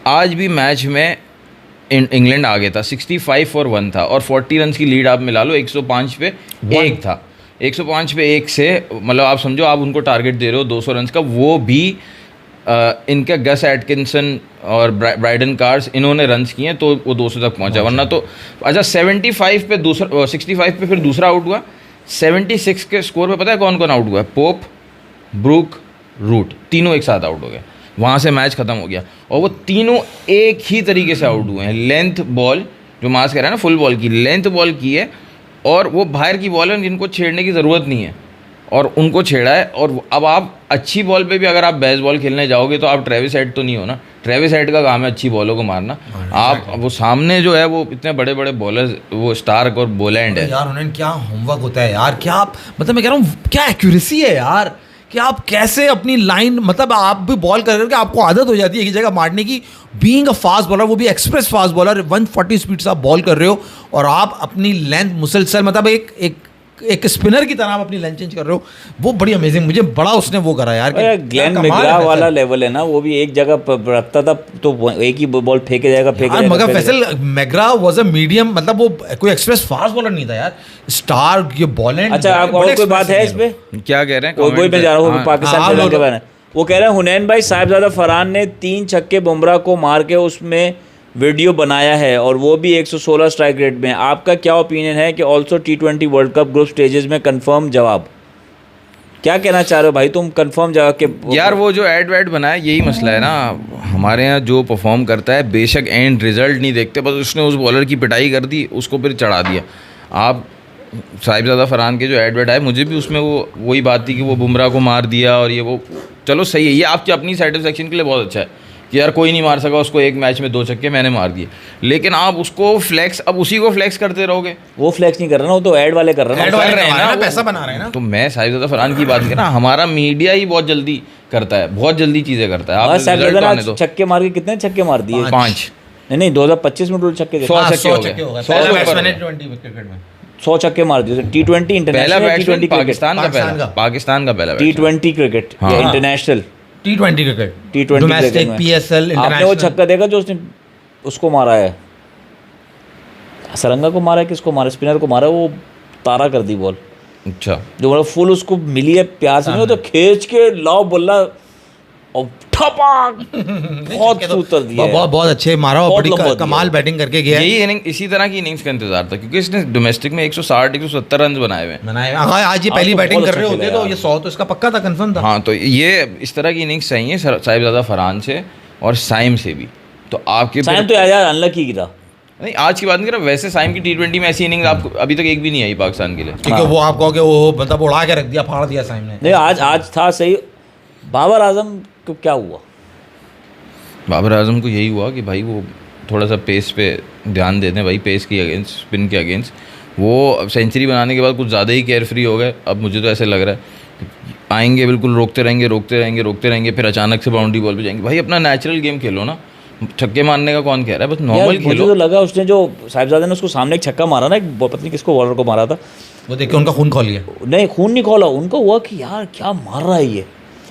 आज भी मैच में इंग्लैंड आगे था, 65-1 था और 40 रन की लीड आप मिला लो, 105 पे 1 था। 105 पे 1 से मतलब आप समझो आप उनको टारगेट दे रहे हो 200 रन का, वो भी इनका गस एटकिंसन और ब्राइडन कार्स इन्होंने रन्स किए तो वो 200 तक पहुंचा, वरना तो अच्छा 75 पे दूसरा 65 पे फिर दूसरा आउट हुआ। 76 के स्कोर पे पता है कौन कौन आउट हुआ? पोप, ब्रूक, रूट, तीनों एक साथ आउट हो गए। वहाँ से मैच खत्म हो गया और वो तीनों एक ही तरीके से आउट हुए हैं। लेंथ बॉल जो मास कह रहा है ना, फुल बॉल की लेंथ बॉल की है और वो बाहर की बॉल है जिनको छेड़ने की ज़रूरत नहीं है और उनको छेड़ा है। और अब आप अच्छी बॉल पे भी अगर आप बेसबॉल खेलने जाओगे तो आप ट्रेविस हेड तो नहीं हो ना। ट्रेविस हेड का काम है अच्छी बॉलों को मारना। आप वो सामने जो है वो इतने बड़े बड़े बॉलर्स, वो स्टार्क और बोलैंड है
यार। उन्हें क्या होमवर्क होता है यार, क्या आप मतलब मैं कह रहा हूँ क्या एक्यूरेसी है यार, कि आप कैसे अपनी लाइन मतलब आप भी बॉल कर करके आपको आदत हो जाती है एक जगह मारने की। बीइंग अ फास्ट बॉलर, वो भी एक्सप्रेस फास्ट बॉलर, 140 स्पीड से आप बॉल कर रहे हो और आप अपनी लेंथ मुसलसल मतलब एक स्पिनर की तरह आप अपनी लेंथ चेंज कर रहे हो। वो बड़ी अमेजिंग, मुझे बड़ा उसने वो करा यार।
ग्लेन मैग्रा वाला लेवल है ना, वो भी एक जगह रखता था तो एक ही बॉल फेंके जाएगा
मगर Faisal McGrath was a medium, मतलब वो कोई एक्सप्रेस फास्ट बॉलर नहीं था यार। स्टार ये बॉलर।
अच्छा आप और कोई बात है इस पे?
क्या कह रहे हैं?
कोई मैं जा रहा हूँ पाकिस्तान के बारे में। वो कह रहे हैं हुनैन भाई साहिबजादा फरहान ने 3 छक्के बुमराह को मार के उसमें वीडियो बनाया है और वो भी 116 स्ट्राइक रेट में। आपका क्या ओपिनियन है कि also T20 world cup group stages में कंफर्म जवाब? क्या कहना चाह रहे हो भाई तुम कंफर्म जवाब के?
यार वो जो एड वेड बनाया यही मसला है ना, हमारे यहाँ जो परफॉर्म करता है बेशक एंड रिजल्ट नहीं देखते, बस उसने उस बॉलर की पिटाई कर दी, उसको फिर चढ़ा दिया। आप साहिबजादा फरहान के जो एड वेड आए, मुझे भी उसमें वही बात थी कि वो बुमराह को मार दिया और ये वो, चलो सही है, ये आपकी अपनी सेटिस्फेक्शन के लिए बहुत अच्छा है कि यार कोई नहीं मार सका उसको, एक मैच में 2 छक्के मैंने मार दिए। लेकिन आप उसको फ्लैक्स, अब उसी को फ्लैक्स करते रहोगे।
वो फ्लैक्स नहीं कर रहा ना, वो तो ऐड वाले कर रहे
हैं ना, पैसा बना रहे हैं ना।
तो मैं साहिबजादा फरहान की बात कर रहा, हमारा मीडिया ही बहुत जल्दी करता है, बहुत जल्दी चीज़ें करता है। आप
साहिबजादा छक्के मार के कितने छक्के मार दिए?
5
नहीं 2025 में टोटल छक्के
100 छक्के हो गए।
100 छक्के मार दिए। T20 इंटरनेशनल, T20
पाकिस्तान का पहला
T20 क्रिकेट या international
T20 cricket,
T20
domestic, PSL,
आपने वो छक्का देखा जो उसने उसको मारा है, सरंगा को मारा है, किसको मारा, स्पिनर को मारा, वो तारा कर दी बॉल।
अच्छा
जो मतलब फुल उसको मिली है प्यार से, नहीं हो तो खींच के लाओ बल्ला और ठपाक बहुत सूतर दिया,
बहुत अच्छे मारा और बड़ी कमाल बैटिंग करके गया।
यही इनिंग, इसी तरह की इनिंग्स का इंतजार था क्योंकि इसने डोमेस्टिक में 160-170 रन बनाए हुए।
आज ये पहली बैटिंग कर रहे होते तो ये 100 तो इसका पक्का था, कंफर्म था।
हाँ, तो ये इस तरह की इनिंग्स चाहिए साहिबजादा फरहान से और साइम से भी। तो आपके
साइम तो यार अनलकी गिरा,
नहीं आज की बात नहीं कर रहा, वैसे साइम की T20 में ऐसी इनिंग आपको अभी तक एक भी नहीं आई पाकिस्तान के लिए,
क्योंकि वो आप कहोगे वो मतलब उड़ा के रख दिया, फाड़ दिया साइम ने।
नहीं आज था सही। बाबर आजम को क्या हुआ?
बाबर आजम को यही हुआ कि भाई वो थोड़ा सा पेस पे ध्यान देते हैं भाई, पेस के अगेंस्ट, स्पिन के अगेंस्ट। वो सेंचुरी बनाने के बाद कुछ ज़्यादा ही केयर फ्री हो गए। अब मुझे तो ऐसे लग रहा है आएंगे बिल्कुल रोकते रहेंगे, फिर अचानक से बाउंड्री बॉल पे जाएंगे। भाई अपना नेचुरल गेम खेलो ना, छक्के मारने का कौन कह रहा है, बस नॉर्मल खेलो।
मुझे तो लगा उसने जो साहिबजादा ने उसको सामने एक छक्का मारा ना, एक पता नहीं किसको बॉलर को मारा था,
वो देख के उनका खून खोल गया।
नहीं खून नहीं खोला, उनको हुआ कि यार क्या मार रहा है ये,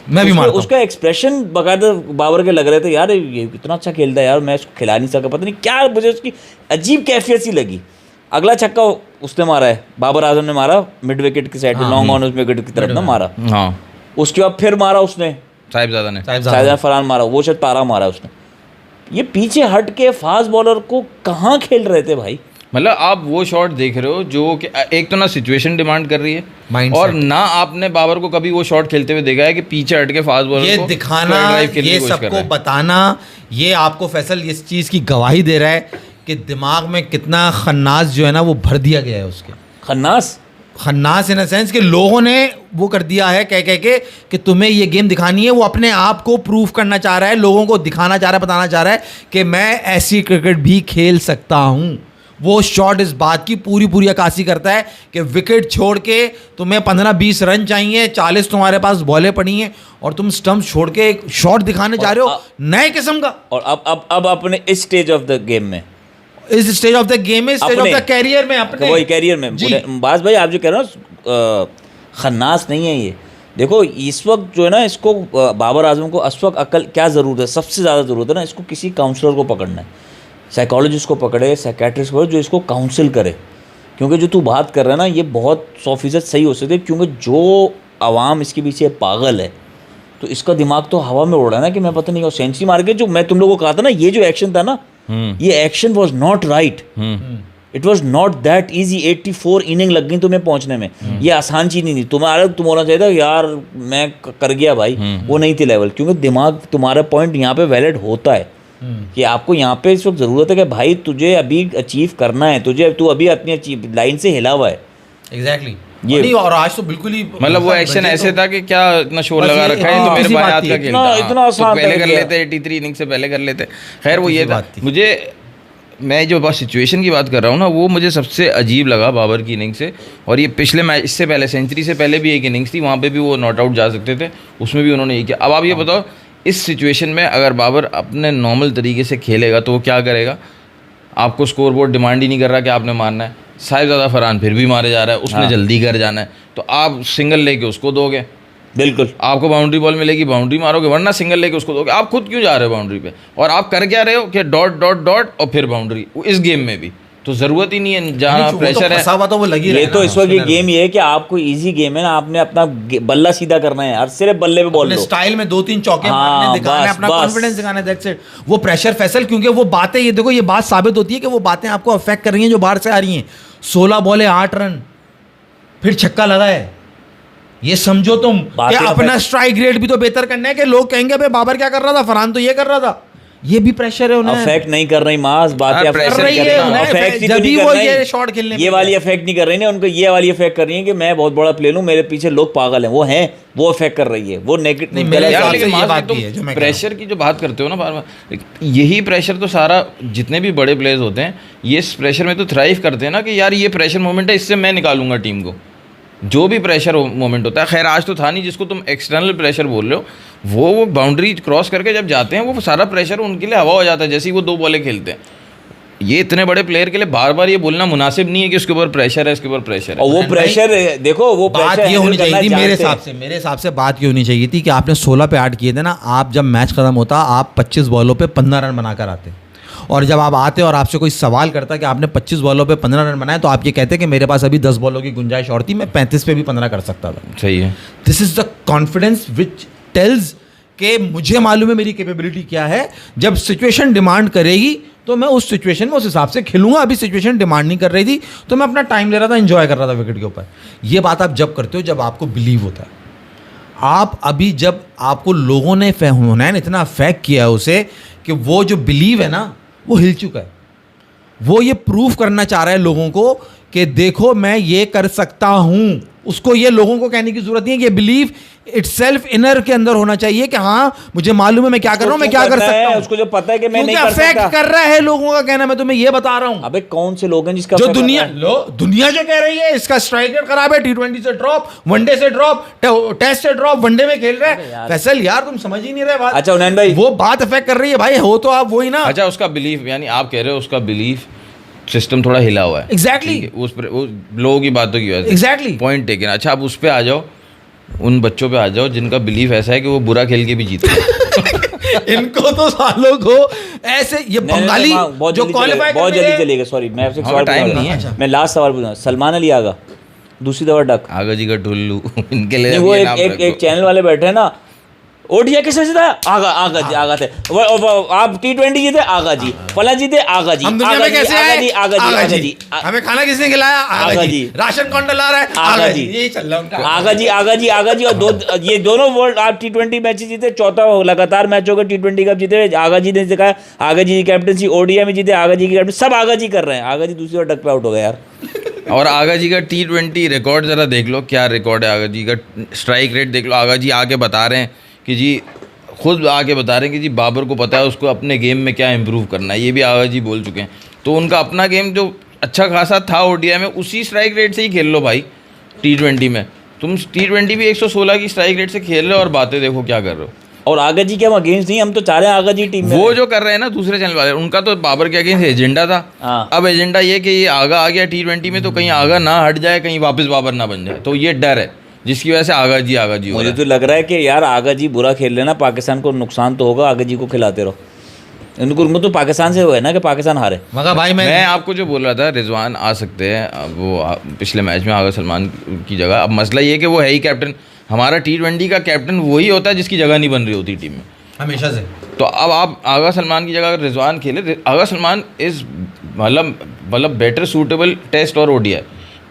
मैं भी मारता हूं।
उसका एक्सप्रेशन बकायदा बाबर के लग रहे थे, यार ये इतना अच्छा खेलता है यार, मैं इसको खिला नहीं सका, पता नहीं क्या मुझे उसकी अजीब कैफियत सी लगी। अगला छक्का उसने मारा है, बाबर आजम ने मारा मिड विकेट की साइड में, लॉन्ग ऑन विकेट की तरफ ना मारा।
हाँ,
उसके बाद फिर मारा उसने साहिबजादा फरहान मारा, वो शायद तारा मारा उसने। ये पीछे हट के फास्ट बॉलर को कहाँ खेल रहे थे भाई?
मतलब आप वो शॉट देख रहे हो जो कि एक तो ना सिचुएशन डिमांड कर रही है और ना आपने बाबर को कभी वो शॉट खेलते हुए देखा है कि पीछे हट के फास्ट बॉलर
ये दिखाना, ये सबको बताना, ये आपको फैसल इस चीज़ की गवाही दे रहा है कि दिमाग में कितना खन्नास जो है ना वो भर दिया गया है उसके। खन्नास इन द सेंस कि लोगों ने वो कर दिया है कह कह के कि तुम्हें ये गेम दिखानी है। वो अपने आप को प्रूव करना चाह रहा है, लोगों को दिखाना चाह रहा है, बताना चाह रहा है कि मैं ऐसी क्रिकेट भी खेल सकता हूँ। वो शॉट इस बात की पूरी पूरी अक्कासी करता है कि विकेट छोड़ के तुम्हें 15-20 रन चाहिए, 40 तुम्हारे पास बॉलें पड़ी हैं और तुम स्टंप छोड़ के एक शॉट दिखाने जा रहे हो नए किस्म का।
और अब अपने इस स्टेज ऑफ द गेम में,
इस स्टेज ऑफ द गेम में, स्टेज ऑफ द कैरियर में, अपने
वही कैरियर में बास भाई आप जो कह रहे हो खन्नास नहीं है ये। देखो इस वक्त जो है ना, इसको बाबर आजम को इस वक्त अकल क्या ज़रूरत है, सबसे ज़्यादा ज़रूरत है ना, इसको किसी काउंसलर को पकड़ना है, साइकोलॉजिस्ट को पकड़े, साइकेट्रिस्ट को, जो इसको काउंसिल करे। क्योंकि जो तू बात कर रहा है ना, ये बहुत 100% सही हो सकती है, क्योंकि जो आवाम इसके पीछे पागल है तो इसका दिमाग तो हवा में उड़ रहा है ना कि मैं पता नहीं, और सेंचुरी मार के जो मैं तुम लोगों को कहा था ना, ये जो एक्शन था ना, ये action was not right, it was not that easy. 84 inning लग गई तुम्हें पहुंचने में, ये आसान चीज़ नहीं थी। तुम्हारा तुम होना चाहिए था यार मैं कर गया भाई, वो नहीं थी लेवल, क्योंकि दिमाग तुम्हारा पॉइंट यहाँ पे वैलिड होता है कि आपको यहाँ पे इस वक्त ज़रूरत है कि भाई तुझे अभी अचीव करना है, तू अभी अपनी लाइन से हिला हुआ है।
एग्जैक्टली ये नहीं, और आज तो बिल्कुल ही
मतलब वो एक्शन ऐसे था कि क्या इतना शोर लगा रखा है, तो मेरे भाई हाथ का खेल था,
इतना आसान
तो पहले कर लेते, 83 इनिंग से पहले कर लेते। खैर वो ये था, मुझे मैं जो बस सिचुएशन की बात कर रहा हूँ ना, वो मुझे सबसे अजीब लगा बाबर की इनिंग से। और ये पिछले मैच, इससे पहले सेंचुरी से पहले भी एक इनिंग्स थी, वहाँ पे भी वो नॉट आउट जा सकते थे, उसमें भी उन्होंने ये किया। अब आप ये बताओ, इस सिचुएशन में अगर बाबर अपने नॉर्मल तरीके से खेलेगा तो वो क्या करेगा? आपको स्कोर बोर्ड डिमांड ही नहीं कर रहा कि आपने मारना है, साहिबजादा फरहान फिर भी मारे जा रहा है, उसने जल्दी घर जाना है, तो आप सिंगल लेके उसको दोगे,
बिल्कुल
आपको बाउंड्री बॉल मिलेगी, बाउंड्री मारोगे, वरना सिंगल लेके उसको दोगे। आप खुद क्यों जा रहे हो बाउंड्री पे, और आप कर क्या रहे हो कि डॉट डॉट डॉट और फिर बाउंड्री। इस गेम में भी तो ज़रूरत ही नहीं है, जहाँ प्रेशर है
तो वो लगी
ये तो इस वक्त ये गेम ये है कि आपको इजी गेम है ना, आपने अपना बल्ला सीधा करना है यार, सिर्फ बल्ले पे बॉल लो,
स्टाइल में 2-3 चौके मारने, दिखाना है, अपना कॉन्फिडेंस दिखाना है, दैट्स इट। वो प्रेशर फैसल, क्योंकि वो बातें, ये देखो ये बात साबित होती है कि वो बातें आपको अफेक्ट कर रही हैं जो बाहर से आ रही हैं। 16 बॉले 8 रन, फिर छक्का लगा है, ये समझो तुम कि अपना स्ट्राइक रेट भी तो बेहतर करना है, कि लोग कहेंगे भाई बाबर क्या कर रहा था, फरहान तो ये कर रहा था, ये भी प्रेशर है उन्हें।
अफेक्ट नहीं कर रही मास बातें,
कर रही है अफेक्ट जब भी वो ये शॉट खेलने,
ये वाली अफेक्ट नहीं कर रही है उनको, ये वाली अफेक्ट कर रही है कि मैं बहुत बड़ा प्लेयर हूँ, मेरे पीछे लोग पागल हैं, वो हैं, वो अफेक्ट कर रही है, वो नेगेटिव।
प्रेशर की जो बात करते हो ना बार बार, यही प्रेशर तो सारा, जितने भी बड़े प्लेयर्स होते हैं ये इस प्रेशर में तो थ्राइव करते हैं ना, कि यार ये प्रेशर मोमेंट है, इससे मैं निकालूंगा टीम को, जो भी प्रेशर मोमेंट होता है। खैर आज तो था नहीं, जिसको तुम एक्सटर्नल प्रेशर बोल रहे हो, वो बाउंड्री क्रॉस करके जब जाते हैं वो सारा प्रेशर उनके लिए हवा हो जाता है, जैसे ही वो 2 बॉलें खेलते हैं। ये इतने बड़े प्लेयर के लिए बार बार ये बोलना मुनासिब नहीं है कि उसके ऊपर प्रेशर है, इसके ऊपर प्रेशर है।
और वो प्रेशर देखो, वो
बात ये होनी चाहिए थी मेरे हिसाब से बात ये होनी चाहिए थी कि आपने 16 पे 8 किए थे ना, आप जब मैच खत्म होता आप 25 बॉलों पे 15 रन बनाकर आते, और जब आप आते और आपसे कोई सवाल करता कि आपने 25 बॉलों पे 15 रन बनाए, तो आप ये कहते कि मेरे पास अभी 10 बॉलों की गुंजाइश और थी, मैं 35 पे भी 15 कर सकता था।
सही है।
This is the confidence which tells कि मुझे मालूम है मेरी कैपेबिलिटी क्या है, जब सिचुएशन डिमांड करेगी तो मैं उस सिचुएशन में उस हिसाब से खेलूंगा। अभी सिचुएशन डिमांड नहीं कर रही थी तो मैं अपना टाइम ले रहा था, एंजॉय कर रहा था विकेट के ऊपर। ये बात आप जब करते हो जब आपको बिलीव होता है। आप अभी जब आपको लोगों ने हुनैन इतना अफेक्ट किया है उसे कि वो जो बिलीव है ना वो हिल चुका है, वो ये प्रूव करना चाह रहा है लोगों को कि देखो मैं ये कर सकता हूँ। उसको ये लोगों को कहने की जरूरत नहीं है कि बिलीव इटसेल्फ इनर के अंदर होना चाहिए कि हाँ मुझे मालूम है मैं क्या कर रहा हूँ, मैं क्या कर सकता हूँ।
उसको जो पता है कि मैं नहीं कर सकता,
अफेक्ट कर रहा है लोगों का कहना, मैं तुम्हें ये बता रहा हूँ।
अबे कौन से लोग हैं जिसका
जो दुनिया जो कह रही है इसका स्ट्राइक रेट खराब है, T20 से ड्रॉप, वनडे से ड्रॉप, टेस्ट से ड्रॉप, वनडे में खेल रहा है। फैसल यार तुम समझ ही नहीं रहे बात।
अच्छा हुनैन भाई,
वो बात अफेक्ट कर रही है भाई, हो तो आप वही ना।
अच्छा उसका बिलीफ, यानी आप कह रहे हो उसका बिलीफ सिस्टम थोड़ा हिला हुआ है।
एग्जैक्टली
उस लोगों की बातों की वजह से।
Exactly
point taken. अच्छा आप उस पे आ जाओ, उन बच्चों पे आ जाओ जिनका बिलीफ ऐसा है कि वो बुरा खेल के भी जीते
इनको तो सालों को ऐसे ये बंगाली जो क्वालीफाई
बहुत जल्दी चलेगा। सॉरी मैं आपसे सवाल
टाइम नहीं है,
मैं लास्ट सवाल पूछूंगा। सलमान अली आगा दूसरी दफा डक,
आगा जी का टुल्लू इनके लिए
वो एक चैनल वाले बैठे हैं ना, ओडिया किसने जीता? आगा जी, आगा थे। आप T20 जीते, आगा जी। फला जीते, आगा जी।
हम दुनिया में कैसे आए?
आगा जी।
हमें खाना किसने खिलाया? आगा जी। राशन कौन डला रहा है? आगा जी। यही चल रहा है
आगा जी। और ये दोनों वर्ल्ड आप T20 मैच जीते, चौथा लगातार मैच होगा T20 कप जीते, आगा जी ने दिखाया। आगा जी की कैप्टनसी ओडिया में जीते, आगा जी की कैप्टन, सब आगा जी कर रहे हैं। आगा जी दूसरी बार डक पे आउट हो गया यार।
और आगा जी का T20 रिकॉर्ड जरा देख लो, क्या रिकॉर्ड है आगा जी का। स्ट्राइक रेट देख लो, आगा जी आके बता रहे हैं कि जी, खुद आके बता रहे हैं कि जी बाबर को पता है उसको अपने गेम में क्या इंप्रूव करना है। ये भी आगा जी बोल चुके हैं। तो उनका अपना गेम जो अच्छा खासा था ओडीआई में, उसी स्ट्राइक रेट से ही खेल लो भाई T20 में। तुम T20 भी 116 की स्ट्राइक रेट से खेल रहे हो और बातें देखो क्या कर रहे हो।
और आगा जी के हम अगेंस्ट नहीं, हम तो चाह रहे हैं आगा जी टीम में
वो जो कर रहे हैं ना दूसरे चैनल वाले, उनका तो बाबर के अगेंस्ट एजेंडा था।
हाँ।
अब एजेंडा ये कि ये आगा आ गया T20 में तो कहीं आगा ना हट जाए, कहीं वापस बाबर ना बन जाए, तो ये डर है जिसकी वजह से आगा जी हो
मुझे
रहा है।
तो लग रहा है कि यार आगा जी बुरा खेल लेना, पाकिस्तान को नुकसान तो होगा, आगा जी को खिलाते रहो। उनको तो पाकिस्तान से वो है ना कि पाकिस्तान हारे।
मगर भाई
मैं आपको जो बोल रहा था, रिजवान आ सकते हैं, अब वो पिछले मैच में आगा सलमान की जगह। अब मसला ये कि वो है ही कैप्टन, हमारा T20 का कैप्टन वही होता है जिसकी जगह नहीं बन रही होती टीम में
हमेशा से।
तो अब आप आगा सलमान की जगह अगर रिजवान खेले, आगा सलमान इज मतलब बेटर सूटेबल टेस्ट और ओडीआई।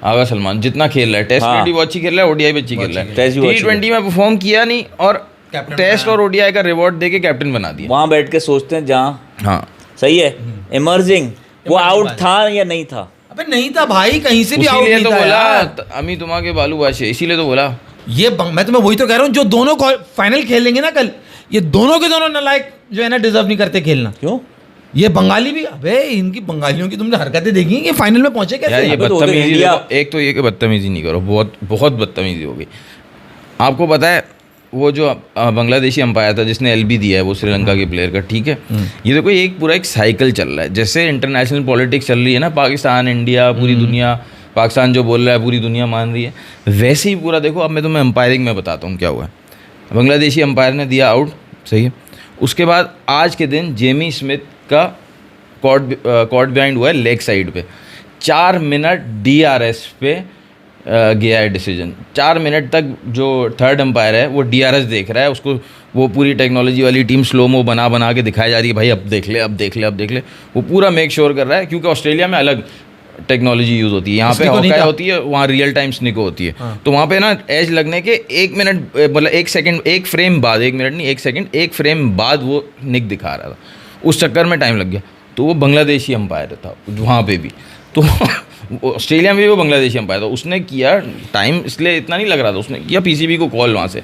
आगा सलमान जितना खेल रहा है टेस्ट
हाँ।
T20 वो अच्छी खेल रहा है, ओडीआई भी अच्छी खेल रहा है।
टेस्ट भी अच्छी
T20 में परफॉर्म किया नहीं और टेस्ट और ओडीआई का रिवॉर्ड देके कैप्टन बना दिया।
वहाँ बैठ के सोचते हैं जहाँ
हाँ
सही है इमर्जिंग, वो आउट था या नहीं था?
अबे नहीं था भाई, कहीं से भी आउट
इसीलिए
नहीं
तो
था
बोला
यार।
अमी तुमा के बालू बादशाह, इसीलिए तो बोला।
मैं तुम्हें वही तो कह रहा हूँ, जो दोनों फाइनल खेलेंगे ना कल, ये दोनों के दोनों नालायक जो है ना डिजर्व नहीं करते खेलना।
क्यों?
ये बंगाली भी, अबे इनकी बंगालियों की तुमने हरकतें देखी कि फाइनल में पहुंचे
यार
कैसे?
ये
अबे तो उधर
बदतमीजी
इंडिया-
देखो, एक तो ये कि बदतमीजी नहीं करो, बहुत बदतमीजी हो गई। आपको पता है वो जो बांग्लादेशी अंपायर था जिसने एलबी दिया है वो श्रीलंका के प्लेयर का, ठीक है, ये देखो एक पूरा एक साइकिल चल रहा है। जैसे इंटरनेशनल पॉलिटिक्स चल रही है ना, पाकिस्तान इंडिया पूरी दुनिया, पाकिस्तान जो बोल रहा है पूरी दुनिया मान रही है, वैसे ही पूरा देखो। अब मैं तुम्हें अंपायरिंग में बताता हूँ क्या हुआ है। बांग्लादेशी अंपायर ने दिया आउट, सही है। उसके बाद आज के दिन जेमी स्मिथ का कॉर्ड बिहाइंड हुआ है लेग साइड पे, 4 मिनट DRS पे गया है डिसीजन। 4 मिनट तक जो थर्ड अंपायर है वो DRS देख रहा है, उसको वो पूरी टेक्नोलॉजी वाली टीम स्लोमो बना के दिखाई जा रही है, भाई अब देख ले। वो पूरा मेक श्योर कर रहा है, क्योंकि ऑस्ट्रेलिया में अलग टेक्नोलॉजी यूज़ होती है, यहाँ पे हॉकाई होती है, वहाँ रियल टाइम स्निको होती है। तो वहाँ पे ना एज लगने के 1 मिनट मतलब 1 सेकंड 1 फ्रेम बाद, 1 मिनट नहीं 1 सेकंड 1 फ्रेम बाद वो निक दिखा रहा था, उस चक्कर में टाइम लग गया। तो वो बांग्लादेशी अंपायर था वहाँ पे भी, तो ऑस्ट्रेलिया में भी वो बांग्लादेशी अंपायर था। उसने किया टाइम, इसलिए इतना नहीं लग रहा था, उसने किया PCB को कॉल वहाँ से,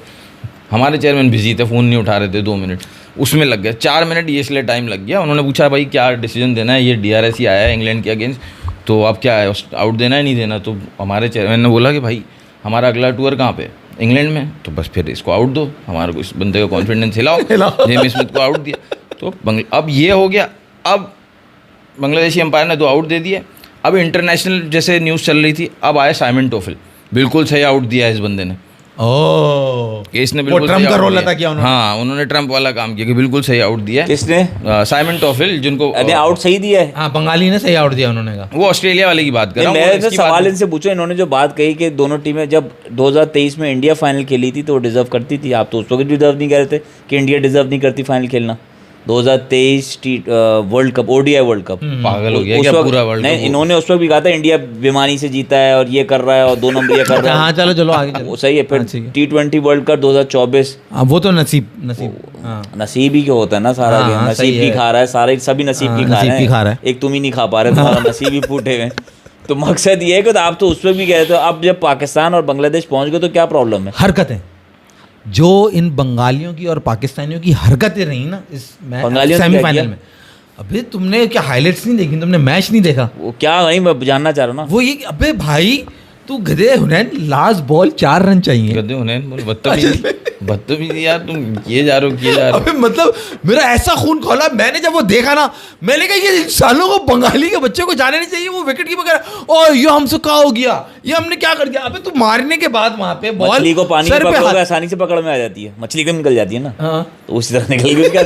हमारे चेयरमैन बिजी थे, फ़ोन नहीं उठा रहे थे, 2 मिनट उसमें लग गया, 4 मिनट ये इसलिए टाइम लग गया। उन्होंने पूछा भाई क्या डिसीजन देना है, ये DRS ही आया है इंग्लैंड के अगेंस्ट, तो अब क्या है, आउट देना है नहीं देना? तो हमारे चेयरमैन ने बोला कि भाई हमारा अगला टूर कहाँ पे, इंग्लैंड में, तो बस फिर इसको आउट दो, हमारे को इस बंदे का कॉन्फिडेंस हिलाओ। जेमी स्मिथ को आउट दिया, तो अब ये हो गया। अब बांग्लादेशी अंपायर ने 2 आउट दे दिए। अब इंटरनेशनल जैसे न्यूज़ चल रही थी, अब आया साइमन टोफल, बिल्कुल सही आउट दिया है इस बंदे ने। कि इसने बिल्कुल
ट्रम्प का रोल अदा किया उन्होंने।
हाँ, उन्होंने ट्रम्प वाला काम किया कि बिल्कुल सही आउट दिया है।
किसने?
साइमन टोफल, जिनको
अरे आउट सही दिया है।
हाँ, बंगाली ने सही आउट दिया उन्होंने कहा।
वो ऑस्ट्रेलिया वाले की बात कर रहा हूँ।
मैं तो सवाल इनसे पूछा, इन्होंने जो बात कही कि दोनों टीमें जब 2023 में इंडिया फाइनल खेली थी तो वो डिजर्व करती थी, आप तो उस वक्त डिजर्व नहीं कर रहे थे कि इंडिया डिजर्व नहीं करती फाइनल खेलना। 2023 world cup, ODI world cup,
पागल हो गया क्या पूरा वर्ल्ड
नहीं, इन्होंने उस वक्त भी कहा था इंडिया बेमानी से जीता है और ये कर रहा है और 2 नंबर ये कर रहा है।
हाँ चलो आगे चलो।
वो सही है। फिर T20 वर्ल्ड कप 2024,
वो तो नसीब
नसीब ही क्यों होता है ना सारा
हाँ,
गेम,
हाँ,
नसीब
सही
की
है।
खा रहा है, सारे सभी नसीब की
नसीब की खा रहा है।
एक तुम ही नहीं खा पा रहे, तुम्हारा नसीब ही फूटे हुए। तो मकसद ये है कि आप तो उस पर भी कह रहे थे, अब जब पाकिस्तान और बांग्लादेश पहुंच गए तो क्या प्रॉब्लम है?
हरकतें जो इन बंगालियों की और पाकिस्तानियों की हरकतें रही ना इस सेमीफाइनल में, अबे तुमने क्या हाइलाइट्स नहीं देखी, तुमने मैच नहीं देखा?
वो क्या नहीं, मैं जानना चाह रहा हूँ ना।
वो ये, अबे भाई तू गधे हुनैन, लास्ट बॉल 4 रन चाहिए।
गधे हुनैन बोल, बदतमीजी यार, तुम किए जा रहे हो।
अबे मतलब मेरा ऐसा खून खौला, मैंने जब वो देखा ना, मैंने कहा ये इंसानों को, बंगाली के बच्चे को जाने नहीं चाहिए। वो विकेट कीपर कह रहा, और ये हमसे क्या हो गया, ये हमने क्या कर दिया? अबे तू मारने के बाद वहां पे बॉल,
मछली को पानी में
सर पे
पकड़ोगे आसानी से पकड़ में आ जाती है, मछली कम निकल जाती है ना,
हाँ।
तो उसी तरह निकल गई क्या?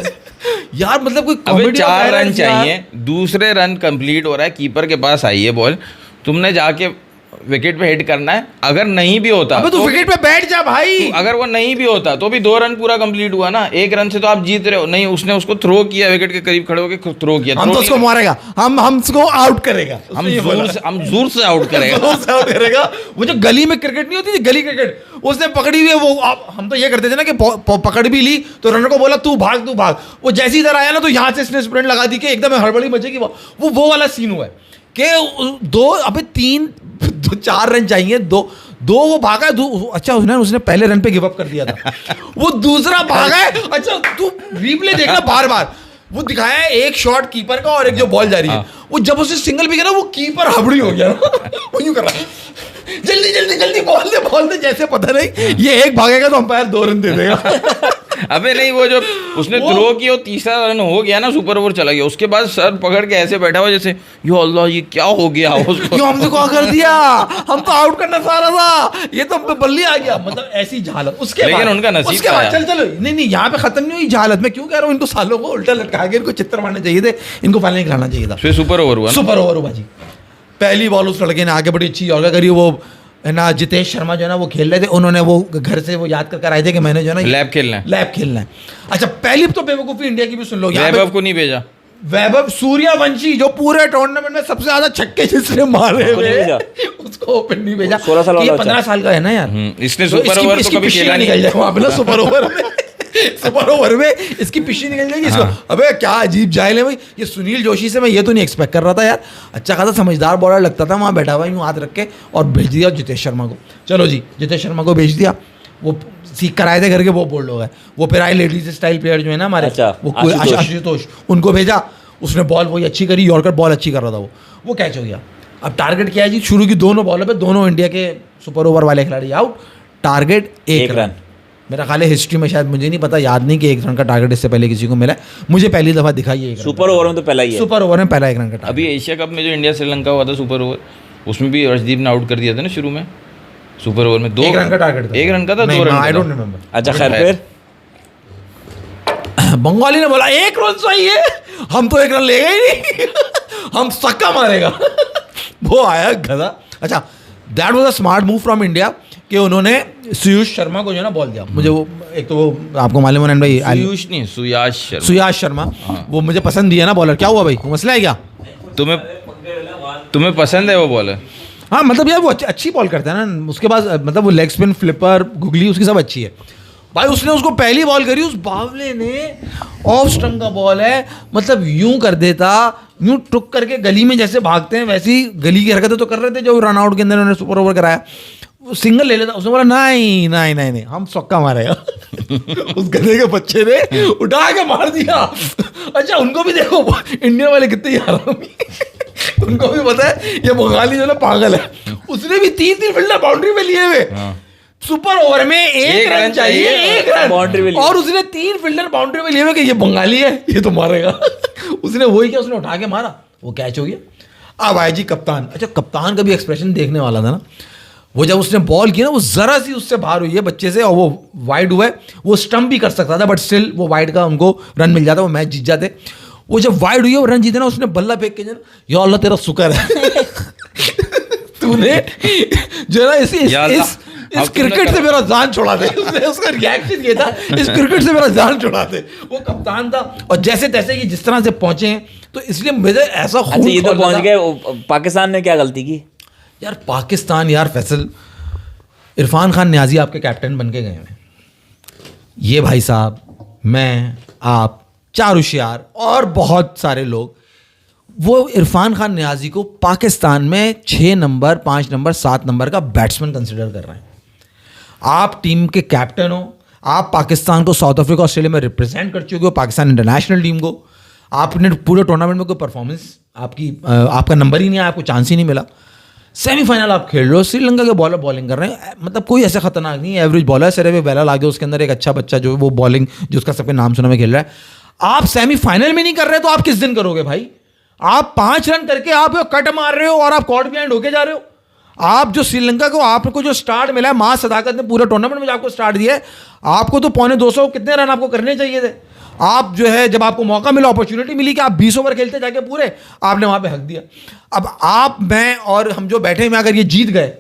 यार मतलब कोई
अबे
कॉमेडी
4 रन चाहिए, दूसरे रन कंप्लीट हो रहा है, कीपर के पास आई है बॉल, तुमने जाके विकेट पे हिट करना है। अगर नहीं भी होता
अबे तू विकेट पे बैठ जा भाई।
अगर वो नहीं भी होता तो भी 2 रन पूरा कंप्लीट हुआ ना, 1 रन से तो आप जीत रहे हो। नहीं, उसने उसको थ्रो किया, विकेट के करीब खड़े होकर थ्रो किया।
हम तो उसको मारेगा, हम उसको आउट करेगा,
हम जोर से आउट करेगा।
वो जो गली में क्रिकेट नहीं होती थी, गली क्रिकेट, उसने पकड़ी हुई है वो। हम तो ये करते थे ना कि पकड़ भी ली तो रनर को बोला तू भाग। वो जैसी इधर आया ना तो यहाँ से इसने स्प्रिंट लगा दी कि एकदम हड़बड़ी मचेगी। वो वाला सीन हुआ है कि 4 रन चाहिए, दो वो भागा। अच्छा उसने पहले रन पे गिव अप कर दिया था। वो दूसरा भागा है। अच्छा तू रिप्ले देखना बार बार, वो दिखाया है एक शॉट कीपर का और एक जो बॉल जा रही है, वो जब उसे सिंगल भी किया ना वो कीपर हबड़ी हो गया ना वो यूं कर रहा है जल्दी जल्दी जल्दी बॉल दे जैसे पता नहीं ये एक भागेगा तो अंपायर 2 रन दे देगा।
अबे नहीं, वो जो उसने थ्रो किया वो तीसरा रन हो गया ना, सुपर ओवर चला गया, उसके बाद सर पकड़ के ऐसे बैठा हुआ जैसे यो अल्लाह ये क्या हो गया उसको,
क्यों हमने क्या कर दिया, हम तो आउट करना चाह रहा था, ये तो हम पे बल्ली आ गया, मतलब ऐसी जहालत। उसके
लेकिन
बाद
उनका नसीब
उसके बाद चल नहीं यहाँ पे खत्म नहीं हुई जहालत। मैं क्यों कह रहा हूँ, इनको सालों को उल्टा लटका के इनको चित्र मारने चाहिए थे, इनको फाइनल खिलाना चाहिए था।
फिर सुपर ओवर हुआ,
सुपर ओवर हुआ जी। पहली बॉल उस लड़के ने आगे बड़ी अच्छी योगा करी, वो है ना जितेश शर्मा जो है ना वो खेल रहे थे, उन्होंने वो घर से वो याद कर आए थे कि मैंने जो है ना
लैब खेलना है।
अच्छा पहली तो बेवकूफ़ी इंडिया की भी सुन लो,
वैभव को नहीं भेजा,
वैभव सूर्यवंशी जो पूरे टूर्नामेंट में सबसे ज्यादा छक्के जिसने मारे हुए उसको ओपन नहीं भेजा।
16 साल वाला
15 साल का है ना यार,
इसने सुपर ओवर तो कभी खेला नहीं।
निकल जाए वहां पे ना सुपर ओवर में इसकी पिछी निकल जाएगी इसको। अबे क्या अजीब जाहिल है भाई ये सुनील जोशी से, मैं ये तो नहीं एक्सपेक्ट कर रहा था यार, अच्छा खासा समझदार बॉलर लगता था, वहाँ बैठा हुआ यूँ हाथ रख के, और भेज दिया जितेश शर्मा को। चलो जी जितेश शर्मा को भेज दिया, वो सीख कर आए थे घर के, वो बोल्ड हो गए। वो फिर आए लेडीज स्टाइल प्लेयर जो है ना हमारे, वो आशुतोष, उनको भेजा, उसने बॉल वही अच्छी करी, यॉर्कर बॉल अच्छी कर रहा था, वो कैच हो गया। अब टारगेट क्या है जी, शुरू की दोनों बॉलों पे दोनों इंडिया के सुपर ओवर वाले खिलाड़ी आउट, टारगेट 1 रन। मेरा ख्याल है हिस्ट्री में शायद, मुझे नहीं पता, याद नहीं कि 1 रन का टारगेट इससे पहले किसी को मिला है, मुझे पहली दफा दिखा ये
सुपर ओवर में तो पहला ही है,
सुपर ओवर में पहला 1 रन का।
अभी एशिया कप में जो इंडिया श्रीलंका हुआ था सुपर ओवर, उसमें भी अर्शदीप ने आउट कर दिया था ना शुरू में, सुपर ओवर में 2
रन का टारगेट था,
1 रन का था, 2 रन,
आई डोंट रिमेंबर।
अच्छा खैर फिर
बंगाली ने बोला 1 रन चाहिए, हम तो 1 रन लेगा ही नहीं हम सक्का मारेगा वो आया गधा। अच्छा that was a smart move from India कि उन्होंने सुयाश शर्मा को जो है ना बॉल दिया। मुझे वो एक तो वो आपको मालूम है भाई, सुयाश शर्मा वो मुझे पसंद दिया ना बॉलर। क्या हुआ भाई, मसला है क्या?
तुम्हें पसंद है वो बॉलर?
हाँ मतलब यार वो अच्छी बॉल करता है ना, उसके बाद मतलब वो लेग स्पिन, फ्लिपर, गुगली, उसकी सब अच्छी है भाई। उसने उसको पहली बॉल करी, उस बावले ने ऑफ स्टंप का बॉल है, मतलब यूं कर देता, यूं टुक करके गली में जैसे भागते हैं वैसी गली की हरकतें तो कर रहे थे जो रन आउट के अंदर उन्होंने सुपर ओवर कराया, सिंगल ले लेता। उसने बोला नहीं नहीं नहीं नहीं हम सौका मारेगा उस गधे के बच्चे ने उठा के मार दिया। अच्छा उनको भी देखो इंडिया वाले कितने हरामी उनको भी पता है ये बंगाली जो ना पागल है, उसने भी 3 फील्डर बाउंड्री पे लिए हुए, सुपर ओवर में 1 रन चाहिए, 1 रन बाउंड्री पे, और उसने 3 फील्डर बाउंड्री पे लिए हुए कि ये बंगाली है ये तो मारेगा उसने वही किया, उसने उठा के मारा, वो कैच हो गया। अब आए जी कप्तान। अच्छा कप्तान का भी एक्सप्रेशन देखने वाला था ना, वो जब उसने बॉल की ना वो जरा सी उससे बाहर हुई है बच्चे से और वो वाइड हुआ है, वो स्टंप भी कर सकता था बट स्टिल वो वाइड का उनको रन मिल जाता, वो मैच जीत जाते। वो जब वाइड हुई है वो रन जीते ना, उसने बल्ला फेंक के जो या अल्लाह तेरा शुक्र है तूने जो है ना इस क्रिकेट से मेरा जान छुड़ा दे। उसने उसका रिएक्शन ये था, इस क्रिकेट से मेरा जान छुड़ा दे। वो कप्तान था और जैसे तैसे ये जिस तरह से पहुंचे हैं तो इसलिए मुझे ऐसा खून।
अच्छा ये तो पहुंच गए, पाकिस्तान ने क्या गलती की
यार? पाकिस्तान यार फैसल, इरफान खान न्याजी आपके कैप्टन बन के गए हैं, ये भाई साहब, मैं, आप, चारुशियार और बहुत सारे लोग वो इरफान खान न्याजी को पाकिस्तान में 6 नंबर, 5 नंबर, 7 नंबर का बैट्समैन कंसिडर कर रहे हैं। आप टीम के कैप्टन हो, आप पाकिस्तान को साउथ अफ्रीका, ऑस्ट्रेलिया में रिप्रेजेंट कर चुके हो, पाकिस्तान इंटरनेशनल टीम को, आपने पूरे टूर्नामेंट में कोई परफॉर्मेंस आपका नंबर ही नहीं आया, आपको चांस ही नहीं मिला। सेमीफाइनल आप खेल रहे हो, श्रीलंका के बॉलर बॉलिंग कर रहे हैं, मतलब कोई ऐसा खतरनाक नहीं, एवरेज बॉलर, सिर्फ वेला आगे उसके अंदर एक अच्छा बच्चा जो वो बॉलिंग जो उसका सबके नाम सुना में खेल रहा है। आप सेमीफाइनल में नहीं कर रहे तो आप किस दिन करोगे भाई? आप 5 रन करके आप कट मार रहे हो और आप कॉर्ड बिहाइंड होके जा रहे हो। आप जो श्रीलंका को आपको जो स्टार्ट मिला है, मां सदाकत ने पूरे टूर्नामेंट में आपको स्टार्ट दिया है, आपको तो 250 कितने रन आपको करने चाहिए थे। आप जो है जब आपको मौका मिला, अपॉर्चुनिटी मिली कि आप 20 ओवर खेलते जाके पूरे, आपने वहां पे हक दिया। अब आप, मैं और हम जो बैठे हैं, अगर ये जीत गए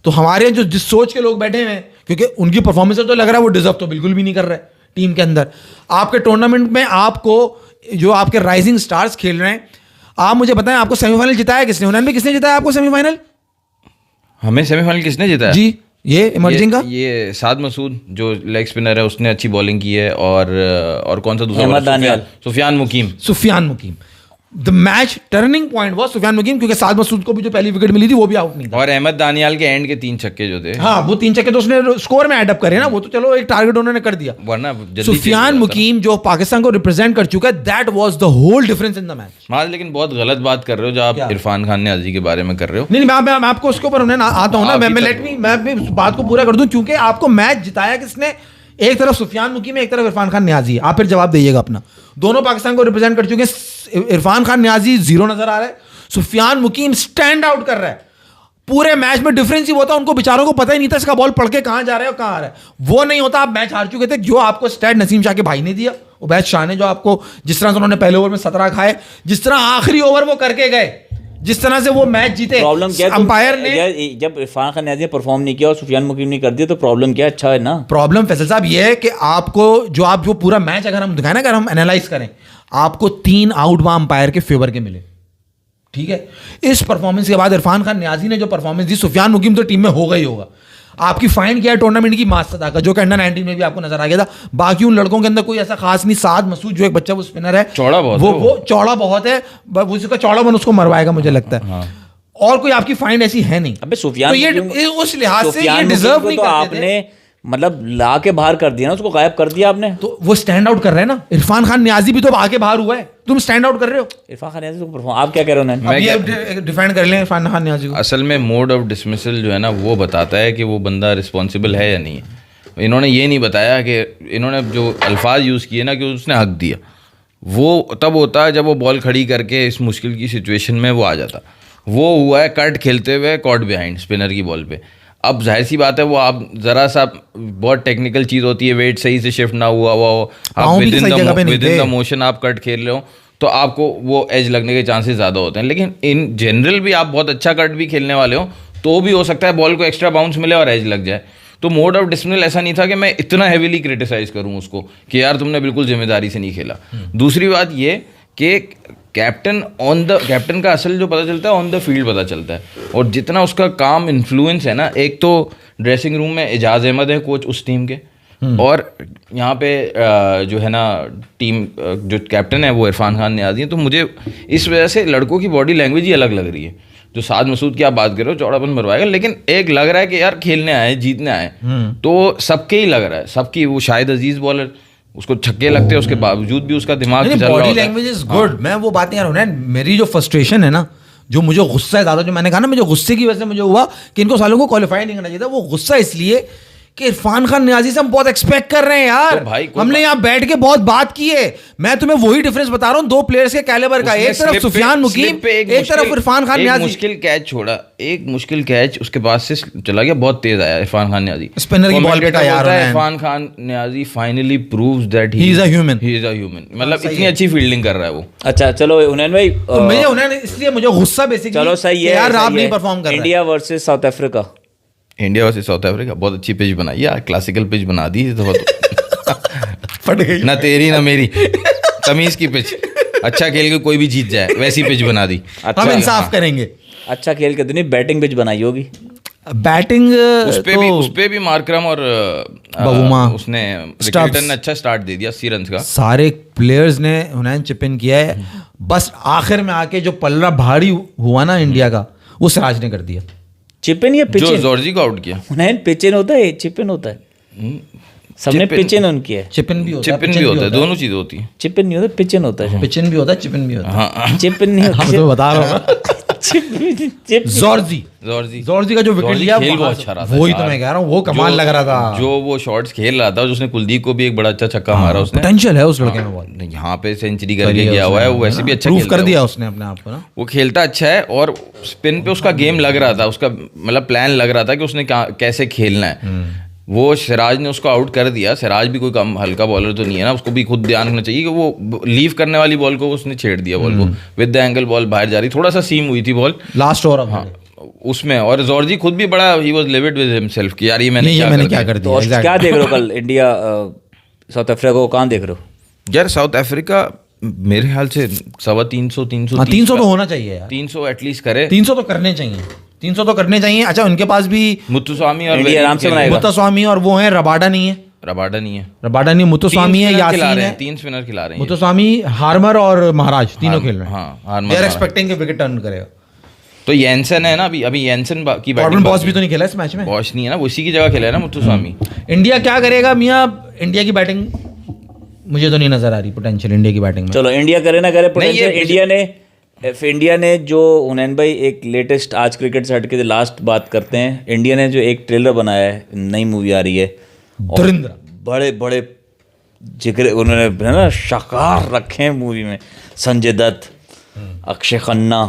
तो हमारे जो जिस सोच के लोग बैठे हैं, क्योंकि उनकी परफॉर्मेंस से तो लग रहा है वो डिजर्व तो बिल्कुल भी नहीं कर रहे टीम के अंदर। आपके टूर्नामेंट में आपको जो आपके राइजिंग स्टार्स खेल रहे हैं, आप मुझे बताएं आपको सेमीफाइनल जिताया किसने? हुनैन में किसने जिताया आपको सेमीफाइनल?
हमें सेमीफाइनल किसने जिताया जी?
ये इमर्जिंग का
ये साद मसूद जो लेग स्पिनर है, उसने अच्छी बॉलिंग की है, और कौन सा दूसरा?
सुफियान मुकीम।
द मैच टर्निंग पॉइंट वो सुफियान मुकीम, क्योंकि साद मसूद को भी जो पहली विकेट मिली थी वो भी आउट नहीं था,
और अहमद दानियाल के एंड के 3 छक्के जो थे,
हाँ वो 3 छक्के तो उसने स्कोर में एड अप करे ना, वो तो चलो एक टारगेट उन्होंने कर दिया,
वरना जल्दी
सुफियान मुकीम जो पाकिस्तान को रिप्रेजेंट कर चुका है, that was the whole difference in the match.
हाँ, लेकिन बहुत गलत बात कर रहे हो जो आप इरफान खान नियाजी के बारे में कर रहे हो।
नहीं मैं आपको उसके ऊपर आता हूँ ना, मैं भी बात को पूरा कर दूं, क्योंकि आपको मैच जिताया किसने, एक तरफ सुफियान मुकीम है, एक तरफ इरफान खान नियाजी है, आप फिर जवाब दीजिएगा अपना। दोनों पाकिस्तान को रिप्रेजेंट कर चुके हैं, इरफान खान नियाजी 0 नजर आ रहा है, सुफियान मुकीम स्टैंड आउट कर रहा है, पूरे मैच में डिफरेंस ही होता, उनको बेचारों को पता ही नहीं था इसका बॉल पढ़ के कहां जा रहा है और कहां आ रहा है, वो नहीं होता आप मैच हार चुके थे। जो आपको स्टैट नसीम शाह के भाई ने दिया, उबैद शाह ने, जो आपको जिस तरह से उन्होंने पहले ओवर में 17 खाए, जिस तरह आखिरी ओवर वो करके गए, जिस तरह से वो मैच जीते,
प्रॉब्लम क्या
अंपायर ने
जब इरफान खान नियाज़ी ने परफॉर्म नहीं किया और सुफियान मुकीम ने कर दिया, तो प्रॉब्लम क्या? अच्छा है ना,
प्रॉब्लम फैसल साहब ये है कि आपको जो पूरा मैच अगर हम दिखाएं ना, अगर हम एनालाइज करें, आपको 3 आउट वहां अंपायर के फेवर के मिले, ठीक है। इस परफॉर्मेंस के बाद इरफान खान नियाजी ने जो परफॉर्मेंस दी, सुफियान मुकीम तो टीम में होगा ही होगा। आपकी फाइंड किया है टूर्नामेंट की मास्टर का, जो कि अंडर 19 में भी आपको नजर आ गया था, बाकी उन लड़कों के अंदर कोई ऐसा खास नहीं। साद मसूद जो एक बच्चा वो स्पिनर है,
चौड़ा बहुत
वो चौड़ा बहुत है, उसका चौड़ापन उसको मरवाएगा मुझे लगता है। हाँ। और कोई आपकी फाइंड ऐसी है नहीं।
अबे सुफियान,
तो ये उस लिहाज से ये डिजर्व नहीं करते
आपने, मतलब ला के बाहर कर दिया ना, उसको गायब कर दिया आपने,
तो वो स्टैंड आउट कर रहे हैं ना। इरफान खान नियाजी भी तो आके बाहर हुआ है, तुम स्टैंड आउट कर रहे हो।
इरफान खान नियाजी को परफॉर्म, आप क्या कह रहे हो?
मैं डिफेंड कर लें इरफान खान नियाजी को।
असल में मोड ऑफ डिसमिसल जो है ना, वो बताता है कि वो बंदा रिस्पॉन्सिबल है या नहीं है। इन्होंने ये नहीं बताया कि इन्होंने जो अल्फाज यूज़ किए ना कि उसने हक दिया, वो तब होता है जब वो बॉल खड़ी करके इस मुश्किल की सिचुएशन में वो आ जाता। वो हुआ है कट खेलते हुए कॉट बिहाइंड स्पिनर की बॉल पे। अब जाहिर सी बात है, वो आप ज़रा सा बहुत टेक्निकल चीज़ होती है, वेट सही से शिफ्ट ना हुआ हो, आप विद इन द मोशन आप कट खेल रहे हो, तो आपको वो एज लगने के चांसेस ज़्यादा होते हैं। लेकिन इन जनरल भी आप बहुत अच्छा कट भी खेलने वाले हो तो भी हो सकता है बॉल को एक्स्ट्रा बाउंस मिले और एज लग जाए। तो मोड ऑफ डिसमिसल ऐसा नहीं था कि मैं इतना हैवीली क्रिटिसाइज़ करूँ उसको कि यार तुमने बिल्कुल जिम्मेदारी से नहीं खेला। दूसरी बात ये कि कैप्टन का असल जो पता चलता है ऑन द फील्ड पता चलता है, और जितना उसका काम इन्फ्लुएंस है ना, एक तो ड्रेसिंग रूम में एजाज अहमद है कोच उस टीम के, और यहाँ पे जो है ना टीम जो कैप्टन है वो इरफान खान नियाज़ी है। तो मुझे इस वजह से लड़कों की बॉडी लैंग्वेज ही अलग लग रही है। जो साद मसूद की आप बात कर रहे हो, चौड़ापन मरवाएगा, लेकिन एक लग रहा है कि यार खेलने आए, जीतने आए, तो सबके ही लग रहा है, सबकी। वो शाहिद अजीज बॉलर, उसको छक्के लगते हैं, उसके बावजूद भी उसका दिमाग चल रहा होता है।
Body language is good. मैं वो बात नहीं कर रहा हूँ, मेरी जो फ्रस्ट्रेशन है ना, जो मुझे गुस्सा है ज़्यादा, जो मैंने कहा ना, मुझे गुस्से की वजह से मुझे हुआ कि इनको सालों को क्वालिफाई नहीं करना चाहिए था, वो गुस्सा इसलिए कि इरफान खान नियाजी से हम बहुत एक्सपेक्ट कर रहे हैं यार।
तो भाई
हमने यहाँ बैठ के बहुत बात की है। मैं तुम्हें वही डिफरेंस बता रहा हूँ, 2 प्लेयर्स के कैलिबर का, एक तरफ सुफियान मुकीम, एक तरफ इरफान खान नियाजी।
मुश्किल कैच छोड़ा, एक मुश्किल कैच उसके पास से चला गया, बहुत तेज आया इरफान खान नियाजी,
स्पिनर की बॉल पे था यार।
Irfan Khan Niazi finally proves that he is a human. मतलब इतनी अच्छी फील्डिंग कर रहा है वो।
अच्छा चलो हुनैन भाई,
इसलिए मुझे गुस्सा बेसिकली,
चलो सही है
यार आप नहीं परफॉर्म कर रहे।
India versus south Africa,
India versus south Africa, बहुत अच्छी पिच बनाई यार, क्लासिकल पिच बना दी तो
फट गई
ना तेरी ना मेरी, तमीज की पिच। अच्छा खेल के कोई भी जीत जाए वैसी पिच बना दी।
अच्छा,
हम इंसाफ करेंगे।
अच्छा खेल के दुनिया बैटिंग पिच बनाई होगी।
बैटिंग
उस पे भी मार्करम और
बवुमा
उसने रिकल्टन ने अच्छा स्टार्ट दे दिया 80 रन का।
सारे प्लेयर्स ने हुनैन चिप इन किया है, बस आखिर में आके जो पल्ला भारी हुआ ना इंडिया का, वो सिराज ने कर दिया।
चिपिन या पिचिन?
जो जॉर्जी को आउट किया।
हुनैन पिचिन होता है, चिपिन होता है। सबने पिचिन उनकी है।
चिपिन भी होता
है, दोनों चीजें होती हैं।
चिपिन नहीं होता, पिचिन होता है।
पिचिन भी होता है, चिपिन भी होता है।
हाँ,
चिपिन नहीं होता,
तो बता रहा हूँ। जॉर्जी का जो विकेट लिया
खेल बहुत अच्छा रहा था,
वही तो मैं कह रहा हूँ, वो कमाल लग रहा था।
जो वो शॉट्स खेल रहा था, उसने कुलदीप को भी एक बड़ा अच्छा छक्का मारा उसने।
पोटेंशियल है उस लड़के में बहुत।
यहाँ पे सेंचुरी करके गया हुआ है, वो वैसे भी अच्छा
प्रूफ कर दिया उसने अपने आप को ना।
वो खेलता अच्छा है, और स्पिन पे उसका गेम लग रहा था, उसका मतलब प्लान लग रहा था कि उसने कैसे खेलना है। वो सिराज ने उसको आउट कर दिया। सिराज भी कोई कम हल्का बॉलर तो नहीं है ना, उसको भी खुद ध्यान रखना चाहिए कि वो लीव करने वाली बॉल को उसने छेड़ दिया, बॉल को विद द एंगल बॉल बाहर जा रही, थोड़ा सा सीम हुई थी बॉल लास्ट ओवर। हाँ उसमें, और जॉर्जी खुद भी बड़ा he was levied with himself कि यार ये मैंने क्या कर दिया।
तो क्या देख रहे हो कल इंडिया साउथ अफ्रीका को, कहाँ देख रहे हो?
यार साउथ अफ्रीका मेरे ख्याल से 350
तो होना चाहिए यार,
300 एटलीस्ट करे,
300 तो करने चाहिए, 300 तो करने चाहिए। अच्छा उनके पास भी
मुत्तुस्वामी और
इंडिया आराम से बनाएगा।
मुत्तुस्वामी और वो हैं, रबाडा नहीं है,
रबाडा नहीं है,
रबाडा नहीं, मुत्तुस्वामी है, यासीन है,
3 स्पिनर खिला रहे हैं।
मुत्तुस्वामी, हार्मर और महाराज तीनों खेल रहे हैं।
हाँ, हार्मर,
दे आर एक्सपेक्टिंग कि विकेट टर्न करेगा।
तो येंसन है ना, अभी येंसन की
कॉर्बिन बॉस भी तो नहीं खेला इस मैच में,
बॉस नहीं है ना, उसी की जगह खेला है ना मुत्तुस्वामी।
इंडिया क्या करेगा मियाँ? इंडिया की बैटिंग मुझे तो नहीं नजर आ रही पोटेंशियल इंडिया की बैटिंग में।
चलो इंडिया करे ना करे पोटेंशियल, इंडिया ने जो हुनैन भाई एक लेटेस्ट आज क्रिकेट से हटके लास्ट बात करते हैं, इंडिया ने जो एक ट्रेलर बनाया है, नई मूवी आ रही है,
धुरंधर,
बड़े बड़े जिक्र उन्होंने है ना शाकार रखे हैं मूवी में, संजय दत्त, अक्षय खन्ना,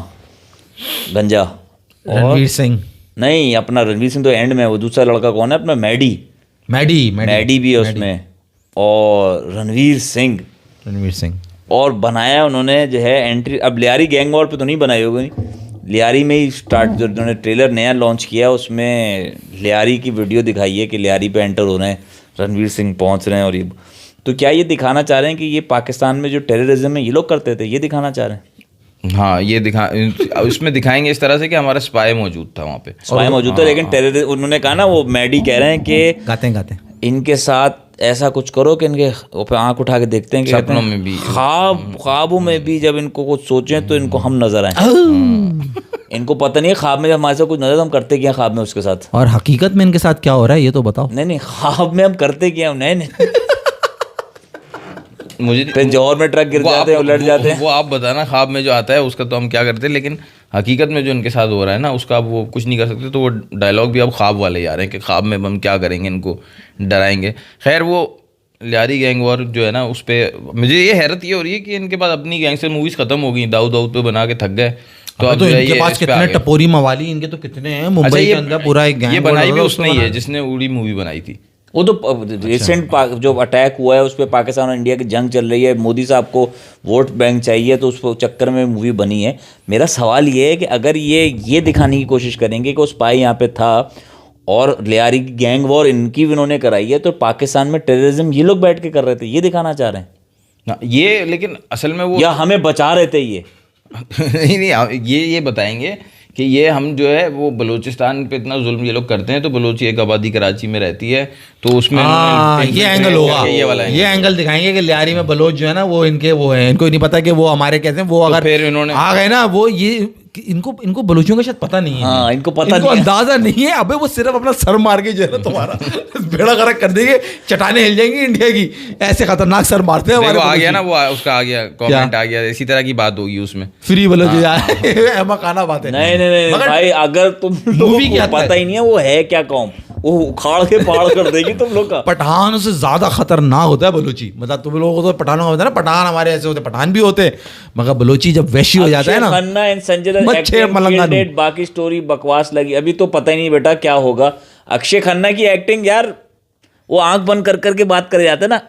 गंजा,
रणवीर सिंह
नहीं अपना रणवीर सिंह तो एंड में, वो दूसरा लड़का कौन है अपना, मैडी भी है उसमें, और रणवीर सिंह और बनाया उन्होंने जो है एंट्री। अब लियारी गैंग वॉर पे तो नहीं बनाई होगी, लियारी में ही स्टार्ट जो उन्होंने ट्रेलर नया लॉन्च किया उसमें लियारी की वीडियो दिखाई है कि लियारी पे एंटर हो रहे हैं, रणवीर सिंह पहुंच रहे हैं, और ये तो क्या ये दिखाना चाह रहे हैं कि ये पाकिस्तान में जो टेररिज्म है ये लोग करते थे, ये दिखाना चाह रहे हैं?
हाँ, ये उसमें दिखाएंगे इस तरह से कि हमारा स्पाई मौजूद था वहाँ पे,
स्पाई मौजूद था, लेकिन टेररिज्म उन्होंने कहा ना, वो मैडी कह रहे हैं कि
गाते
इनके साथ ऐसा कुछ करो कि इनके ऊपर आंख उठा के देखते हैं कि
सपनों में भी,
ख्वाबों में भी जब इनको कुछ सोचें तो इनको हम नजर आए। इनको पता नहीं है ख्वाब में जब हमारे साथ कुछ नजर, हम करते क्या ख्वाब में उसके साथ,
और हकीकत में इनके साथ क्या हो रहा है ये तो बताओ।
नहीं ख्वाब में हम करते क्या, नहीं
मुझे
फिर जौहर में ट्रक गिर जाते हैं, उलट जाते हैं।
वो आप बताना, ख्वाब में जो आता है उसका तो हम क्या करते हैं, लेकिन हकीकत में जो इनके साथ हो रहा है ना उसका आप वो कुछ नहीं कर सकते। तो वो डायलॉग भी अब ख्वाब वाले आ रहे हैं कि ख्वाब में हम क्या करेंगे, इनको डराएंगे। खैर वो लियारी गैंग वॉर जो है ना, उस पर मुझे ये हैरत ये हो रही है कि इनके पास अपनी गैंगस्टर मूवीज खत्म हो गई, दाऊद पे बना के थक गए।
तो अब इनके पास कितने टपोरी मवाली इनके तो कितने हैं मुंबई के अंदर, पूरा एक गैंग।
ये बनाई भी उसने ही है जिसने उड़ी मूवी बनाई थी।
वो तो रिसेंट जो अटैक हुआ है उस पर पाकिस्तान और इंडिया की जंग चल रही है, मोदी साहब को वोट बैंक चाहिए तो उस चक्कर में मूवी बनी है। मेरा सवाल ये है कि अगर ये दिखाने की कोशिश करेंगे कि वो स्पाई यहाँ पे था और लियारी की गैंग वॉर इनकी भी उन्होंने कराई है, तो पाकिस्तान में टेररिज्म ये लोग बैठ के कर रहे थे, ये दिखाना चाह रहे हैं
ये, लेकिन असल में वो
या हमें बचा रहे थे ये
नहीं ये बताएंगे कि ये हम जो है वो बलूचिस्तान पे इतना जुल्म ये लोग करते हैं, तो बलूची एक आबादी कराची में रहती है, तो उसमें
ये एंगल होगा, ये एंगल दिखाएंगे कि लियारी में बलोच जो है ना वो इनके वो है, इनको नहीं पता कि वो हमारे कैसे, वो अगर
फिर इन्होंने
आ गए ना, वो ये इनको बलूचियों का शायद पता नहीं है।
हाँ, इनको पता
नहीं, अंदाजा नहीं है। अबे वो सिर्फ अपना सर मार के जो है ना तुम्हारा बेड़ा गर्क कर देंगे, चटाने हिल जाएंगी इंडिया की, ऐसे खतरनाक सर मारते हैं हमारे।
आ गया ना वो, उसका आ गया कमेंट आ गया, इसी तरह की बात होगी उसमें,
फ्री बलोच खाना बात है।
नहीं भाई, अगर तुम मूवी को पता ही नहीं है वो है क्या कौम, वो उखाड़ के पाड़ कर देगी तुम लोग का।
पठान से ज्यादा खतरनाक होता है बलूची, मतलब तुम लोगों को तो पठानों का होता है ना, पठान हमारे ऐसे होते, पठान भी होते, मगर बलूची जब वैशी हो जाता है ना,
खन्ना एंड संजय दत्त, बाकी स्टोरी बकवास लगी, अभी तो पता ही नहीं बेटा क्या होगा। अक्षय खन्ना की एक्टिंग यार, वो आंख बंद कर करके बात करे जाते ना,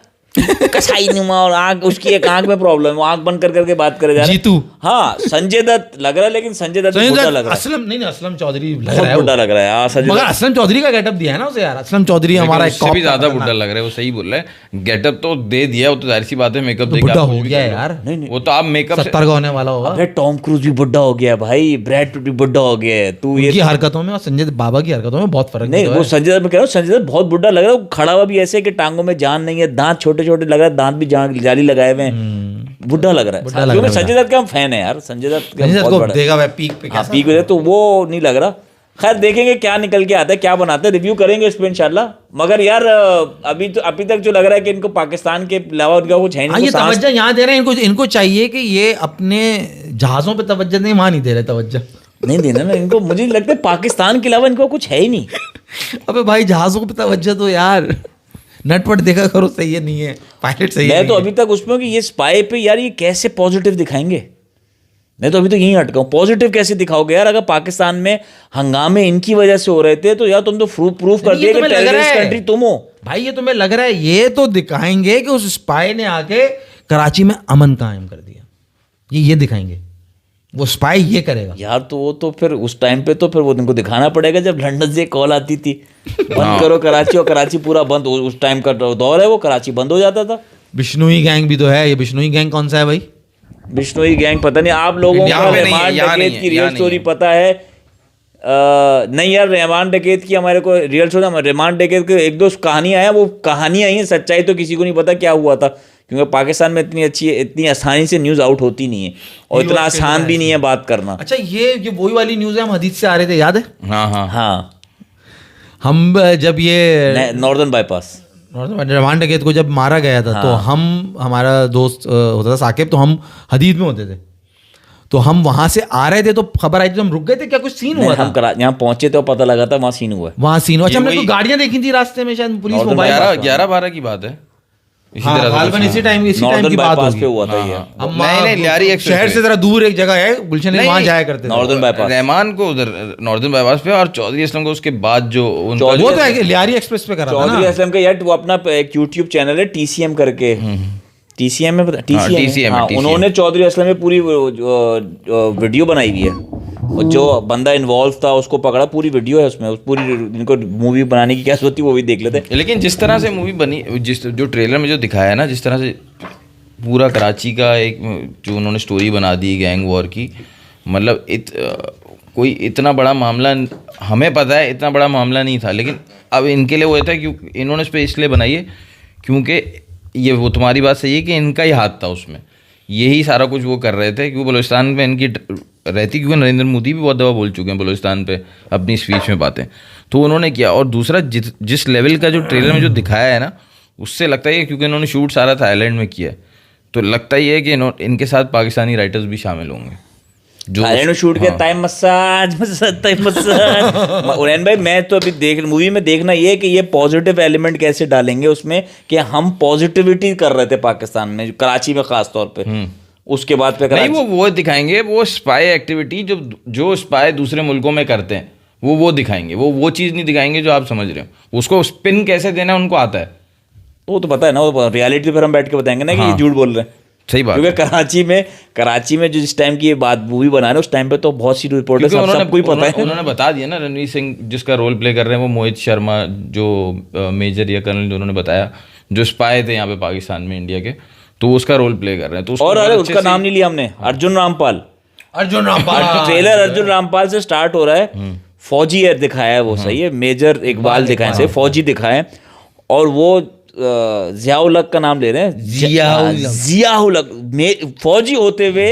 कसाई नुमा, और आंख उसकी एक आंख में प्रॉब्लम है, वो आंख बंद कर करके बात करे जा रहा है।
जीतू,
हाँ संजय दत्त लग रहा है, लेकिन संजय दत्त बुड्ढा लग रहा है।
असलम नहीं, असलम चौधरी
बहुत बुड्ढा लग रहा है यार,
मगर असलम चौधरी का गेटअप दिया है ना उसे यार, असलम चौधरी हमारा एक
भी ज्यादा बुड्ढा लग रहा है, वो सही बोल रहा है, गेटअप तो दे दिया, वो तो जाहिर सी बात है, मेकअप
तो बुड्ढा हो गया यार,
वो तो आप मेकअप
70 का होने वाला होगा।
अरे टॉम क्रूज भी बुड्ढा हो गया भाई, ब्रैड पिट भी बुड्ढा हो गया है, तू ये
हरकतों में और संजय बाबा की हरकतों में बहुत फर्क
नहीं, वो संजय दत्त में कह रहा हूँ, संजय दत्त बहुत बुड्ढा लग रहा है, खड़ा हुआ भी ऐसे कि टांगों में जान नहीं है, दांत छोटे छोटे लग रहा है, दांत भी जाली लगाए हुए हैं, बुड्ढा लग रहा है। क्योंकि संजय दत्त के हम फैन है यार, संजय दत्त
देगा वह पीक पे,
हाँ पीक पे, तो वो नहीं लग रहा। खैर देखेंगे क्या निकल के आता है, क्या बनाते हैं, रिव्यू करेंगे इस पे इंशाल्लाह। मगर यार अभी तक जो लग रहा है कि इनको पाकिस्तान के अलावा उनका कुछ है नहीं,
ये तवज्जो यहाँ दे रहे हैं, इनको चाहिए कि ये अपने जहाजों पे तवज्जो नहीं, वहाँ नहीं दे रहे तवज्जो,
नहीं देना ना इनको, मुझे लगता है पाकिस्तान के अलावा इनको कुछ है ही नहीं।
अबे भाई जहाजों पे तवज्जो तो यार नटपट देखा करो, सही है नहीं है, पायलट सही है।
मैं तो अभी तक उसमें कि ये स्पाई पे यार ये कैसे पॉजिटिव दिखाएंगे, मैं तो अभी तो यहीं अटका हूँ, पॉजिटिव कैसे दिखाओगे यार? अगर पाकिस्तान में हंगामे इनकी वजह से हो रहे थे तो यार तुम तो प्रूफ कर दिया कि टेररिस्ट कंट्री तुम हो।
भाई ये तुम्हें लग रहा है, ये तो दिखाएंगे कि उस स्पाई ने आके कराची में अमन कायम कर दिया, ये दिखाएंगे, वो स्पाई ये करेगा
यार। तो वो तो फिर उस टाइम पे तो फिर वो तुमको दिखाना पड़ेगा जब लंदन से कॉल आती थी बंद करो कराची, और कराची पूरा बंद, उस टाइम का दौर है वो, कराची बंद हो जाता था।
बिश्नोई गैंग भी तो है, ये बिश्नोई गैंग कौन सा है भाई?
बिश्नोई गैंग पता नहीं, आप लोगों को मेहमान डकैत की रियल स्टोरी पता है? नहीं यार, रहमान डकैत की हमारे को रियल स्टोरी, रहमान डकैत की एक दो कहानियाँ हैं, वो कहानियाँ ही हैं, सच्चाई तो किसी को नहीं पता क्या हुआ था, क्योंकि पाकिस्तान में इतनी आसानी से न्यूज़ आउट होती नहीं है और इतना आसान भी नहीं है बात करना।
अच्छा, ये वही वाली न्यूज़ है, हम हदीस से आ रहे थे, याद है?
हाँ हाँ
हाँ,
हम जब ये
नॉर्दर्न बाईपास
रहमान डकैत को जब मारा गया था, तो हमारा दोस्त होता था साकिब, तो हम हदीद में होते थे, तो हम वहां से आ रहे थे, तो खबर आई थी, तो हम रुक गए थे, क्या कुछ सीन हुआ था?
हम यहाँ पहुंचे तो पता लगा था वहाँ सीन हुआ है।
वहाँ सीन हुआ। अच्छा, हमने तो गाड़ियां देखी थी रास्ते में, शायद पुलिस मोबाइल
11-12 की बात है, इसी
हाँ,
तरह से
गालबन इसी टाइम की बात
बाईपास
होगी।
पे हुआ था ये।
हम
नहीं, लियारी एक्सप्रेस
शहर से जरा दूर एक जगह है गुलशन, वहां जाया करते थे।
नॉर्दर्न बाईपास,
रहमान को उधर नॉर्दर्न बाईपास पे, और चौधरी असलम को उसके बाद जो उनका
वो तो है लियारी एक्सप्रेस पे करा था
चौधरी असलम का यार, वो अपना एक यूट्यूब चैनल है TCM करके, TCM में TCM, हाँ, उन्होंने चौधरी असलम में पूरी वीडियो बनाई हुई है, और जो बंदा इन्वॉल्व था उसको पकड़ा, पूरी वीडियो है उसमें, उस पूरी इनको मूवी बनाने की क्या जरूरत थी वो भी देख लेते।
लेकिन जिस तरह से मूवी बनी, जो ट्रेलर में जो दिखाया है ना, जिस तरह से पूरा कराची का एक जो उन्होंने स्टोरी बना दी गैंग वॉर की, मतलब कोई इतना बड़ा मामला, हमें पता है इतना बड़ा मामला नहीं था, लेकिन अब इनके लिए वो था, क्योंकि इन्होंने इस पर इसलिए बनाई है क्योंकि ये, वो तुम्हारी बात सही है कि इनका ही हाथ था उसमें, यही सारा कुछ वो कर रहे थे, क्योंकि बलूचिस्तान में इनकी रहती, क्योंकि नरेंद्र मोदी भी बहुत दफ़ा बोल चुके हैं बलूचिस्तान पे अपनी स्पीच में बातें, तो उन्होंने किया। और दूसरा, जिस लेवल का जो ट्रेलर में जो दिखाया है ना, उससे लगता है, क्योंकि इन्होंने शूट सारा थाईलैंड में किया है, तो लगता ही है कि इनके साथ पाकिस्तानी राइटर्स भी शामिल होंगे जो
थाईलैंड में शूट किया। टाइम मसाज उरैन भाई, मैं तो अभी मूवी में देखना ये है कि ये पॉजिटिव एलिमेंट कैसे डालेंगे उसमें, कि हम पॉजिटिविटी कर रहे थे पाकिस्तान में, कराची में खास तौर पे, उसके बाद पे
नहीं, वो दिखाएंगे, वो स्पाई एक्टिविटी जो स्पाई दूसरे मुल्कों में करते हैं, वो दिखाएंगे, वो चीज़ नहीं दिखाएंगे जो आप समझ रहे हो, उसको स्पिन कैसे देना उनको आता है,
वो तो पता है ना, वो रियलिटी पर हम बैठ के बताएंगे ना कि ये झूठ बोल रहे हैं।
सही बात,
क्योंकि कराची में जो जिस टाइम की ये बात मूवी बना रहे हैं, उस टाइम पे तो बहुत सी रिपोर्टर्स सबको ही पता है।
उन्होंने बता दिया ना, रणवीर सिंह जिसका रोल प्ले कर रहे हैं, वो मोहित शर्मा, जो मेजर या कर्नल जो उन्होंने बताया, जो स्पाई थे यहाँ पे पाकिस्तान में इंडिया के, तो वो उसका रोल प्ले कर रहे हैं। तो
और अरे उसका नाम नहीं लिया हमने, अर्जुन रामपाल ट्रेलर अर्जुन रामपाल से स्टार्ट हो रहा है, फौजी है दिखाया है, वो सही है, मेजर इकबाल दिखाए से फौजी दिखाए, और वो जियाउल हक का नाम ले रहे हैं, जियाउल हक फौजी होते हुए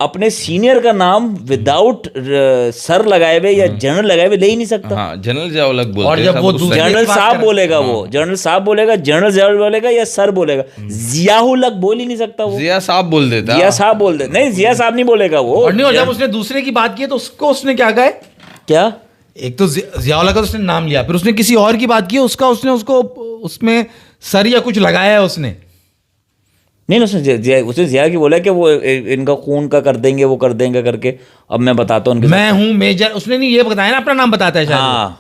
अपने सीनियर का नाम विदाउट सर लगाए हुए या जनरल लगाए हुए ले ही नहीं सकता।
हाँ, जनरल जियाउल हक बोलते हैं।
और जब वो जनरल साहब बोलेगा, वो जनरल साहब बोलेगा, जनरल जियाउल बोलेगा या सर बोलेगा, जियाउल हक बोल ही नहीं सकता, वो
जिया साहब बोल देता,
जिया साहब बोल दे, नहीं जिया साहब नहीं बोलेगा वो।
और नहीं, और जब उसने दूसरे की बात की तो उसने क्या कहा,
क्या,
एक तो जियाउल हक का उसने नाम लिया, फिर उसने किसी और की बात की, उसको उसमें सर या कुछ लगाया है उसने,
नहीं उसने जिया की बोला कि वो इनका खून का कर देंगे, वो कर देंगे करके। अब मैं बताता हूँ,
मैं हूँ मेजर, उसने नहीं ये बताया ना, अपना नाम बताता है शायद।
हाँ,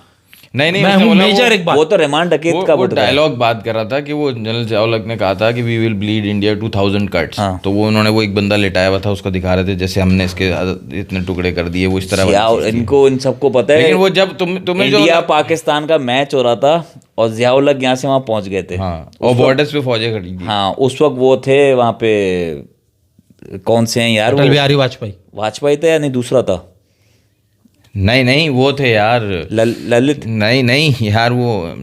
नहीं,
मैं हूँ मेजर इकबाल,
वो तो रहमान डकैत का
वो डायलॉग बात कर रहा था कि वो जनरल जियाउल हक ने कहा था कि we will bleed India 2000 cuts, तो वो उन्होंने वो एक बंदा लेटाया हुआ था, उसका दिखा रहे थे जैसे हमने इसके इतने टुकड़े कर दिए, वो इस तरह
इनको इन सबको पता है।
लेकिन वो जब तुम्हें
इंडिया पाकिस्तान का मैच हो रहा था और जियाउल हक यहाँ से वहाँ पहुँच गए थे,
और बॉर्डर्स पे फौजें खड़ी थी,
हाँ, उस वक्त वो थे वहाँ पे, कौन से हैं यार,
अटल बिहारी वाजपेयी
था या नहीं दूसरा था,
नहीं वो थे यार,
ललित,
नहीं यार, वो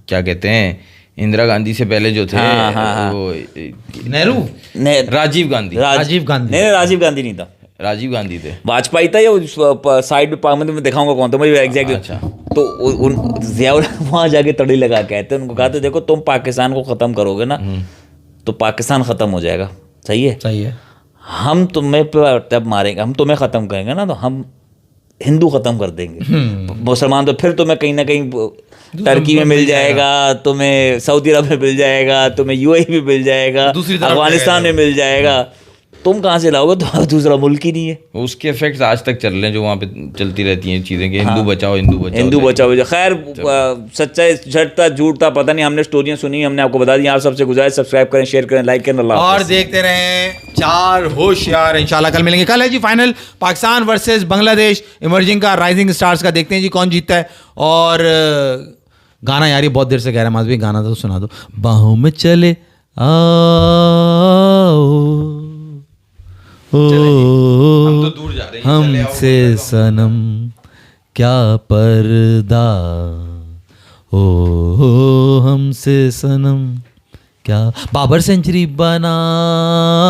क्या कहते हैं, इंदिरा गांधी से पहले जो थे, वो
नेहरू,
राजीव गांधी
नहीं, राजीव गांधी नहीं था,
राजीव गांधी थे,
वाजपेयी था, या साइड में दिखाऊंगा कौन था मुझे एग्जैक्टली।
अच्छा,
तो जियाउल वहाँ जाके तड़ी लगा के आए थे, उनको कहा था देखो तुम पाकिस्तान को ख़त्म करोगे ना तो पाकिस्तान ख़त्म हो जाएगा, सही है, हम तुम्हें तब मारेंगे, हम तुम्हें ख़त्म करेंगे ना तो हम हिंदू ख़त्म कर देंगे, मुसलमान तो फिर तुम्हें कहीं ना कहीं टर्की में मिल जाएगा, तुम्हें सऊदी अरब में मिल जाएगा, तुम्हें UAE में मिल जाएगा, अफगानिस्तान में मिल जाएगा, तुम कहाँ से लाओगे, तो दूसरा मुल्क ही नहीं है।
उसके इफेक्ट्स आज तक चल रहे हैं, जो वहाँ पे चलती रहती हैं चीज़ें कि हिंदू बचाओ।
खैर, सच्चाई झट था झूठ था पता नहीं, हमने स्टोरियाँ सुनी, हमने आपको बता दी। आप सबसे गुजारिश, सब्सक्राइब करें, शेयर करें, लाइक करें,
और देखते रहें चार होशियार। इंशाल्लाह कल मिलेंगे। कल है जी final, Pakistan versus Bangladesh, emerging का, राइजिंग स्टार्स का। देखते हैं जी कौन जीतता है। और गाना यार ये बहुत देर से कह रहा है माधवी, गाना तो सुना दो। बाहों में चले आओ
हम तो दूर जा रहे हैं,
हमसे सनम क्या पर्दा हो हमसे सनम, क्या बाबर सेंचुरी बनाए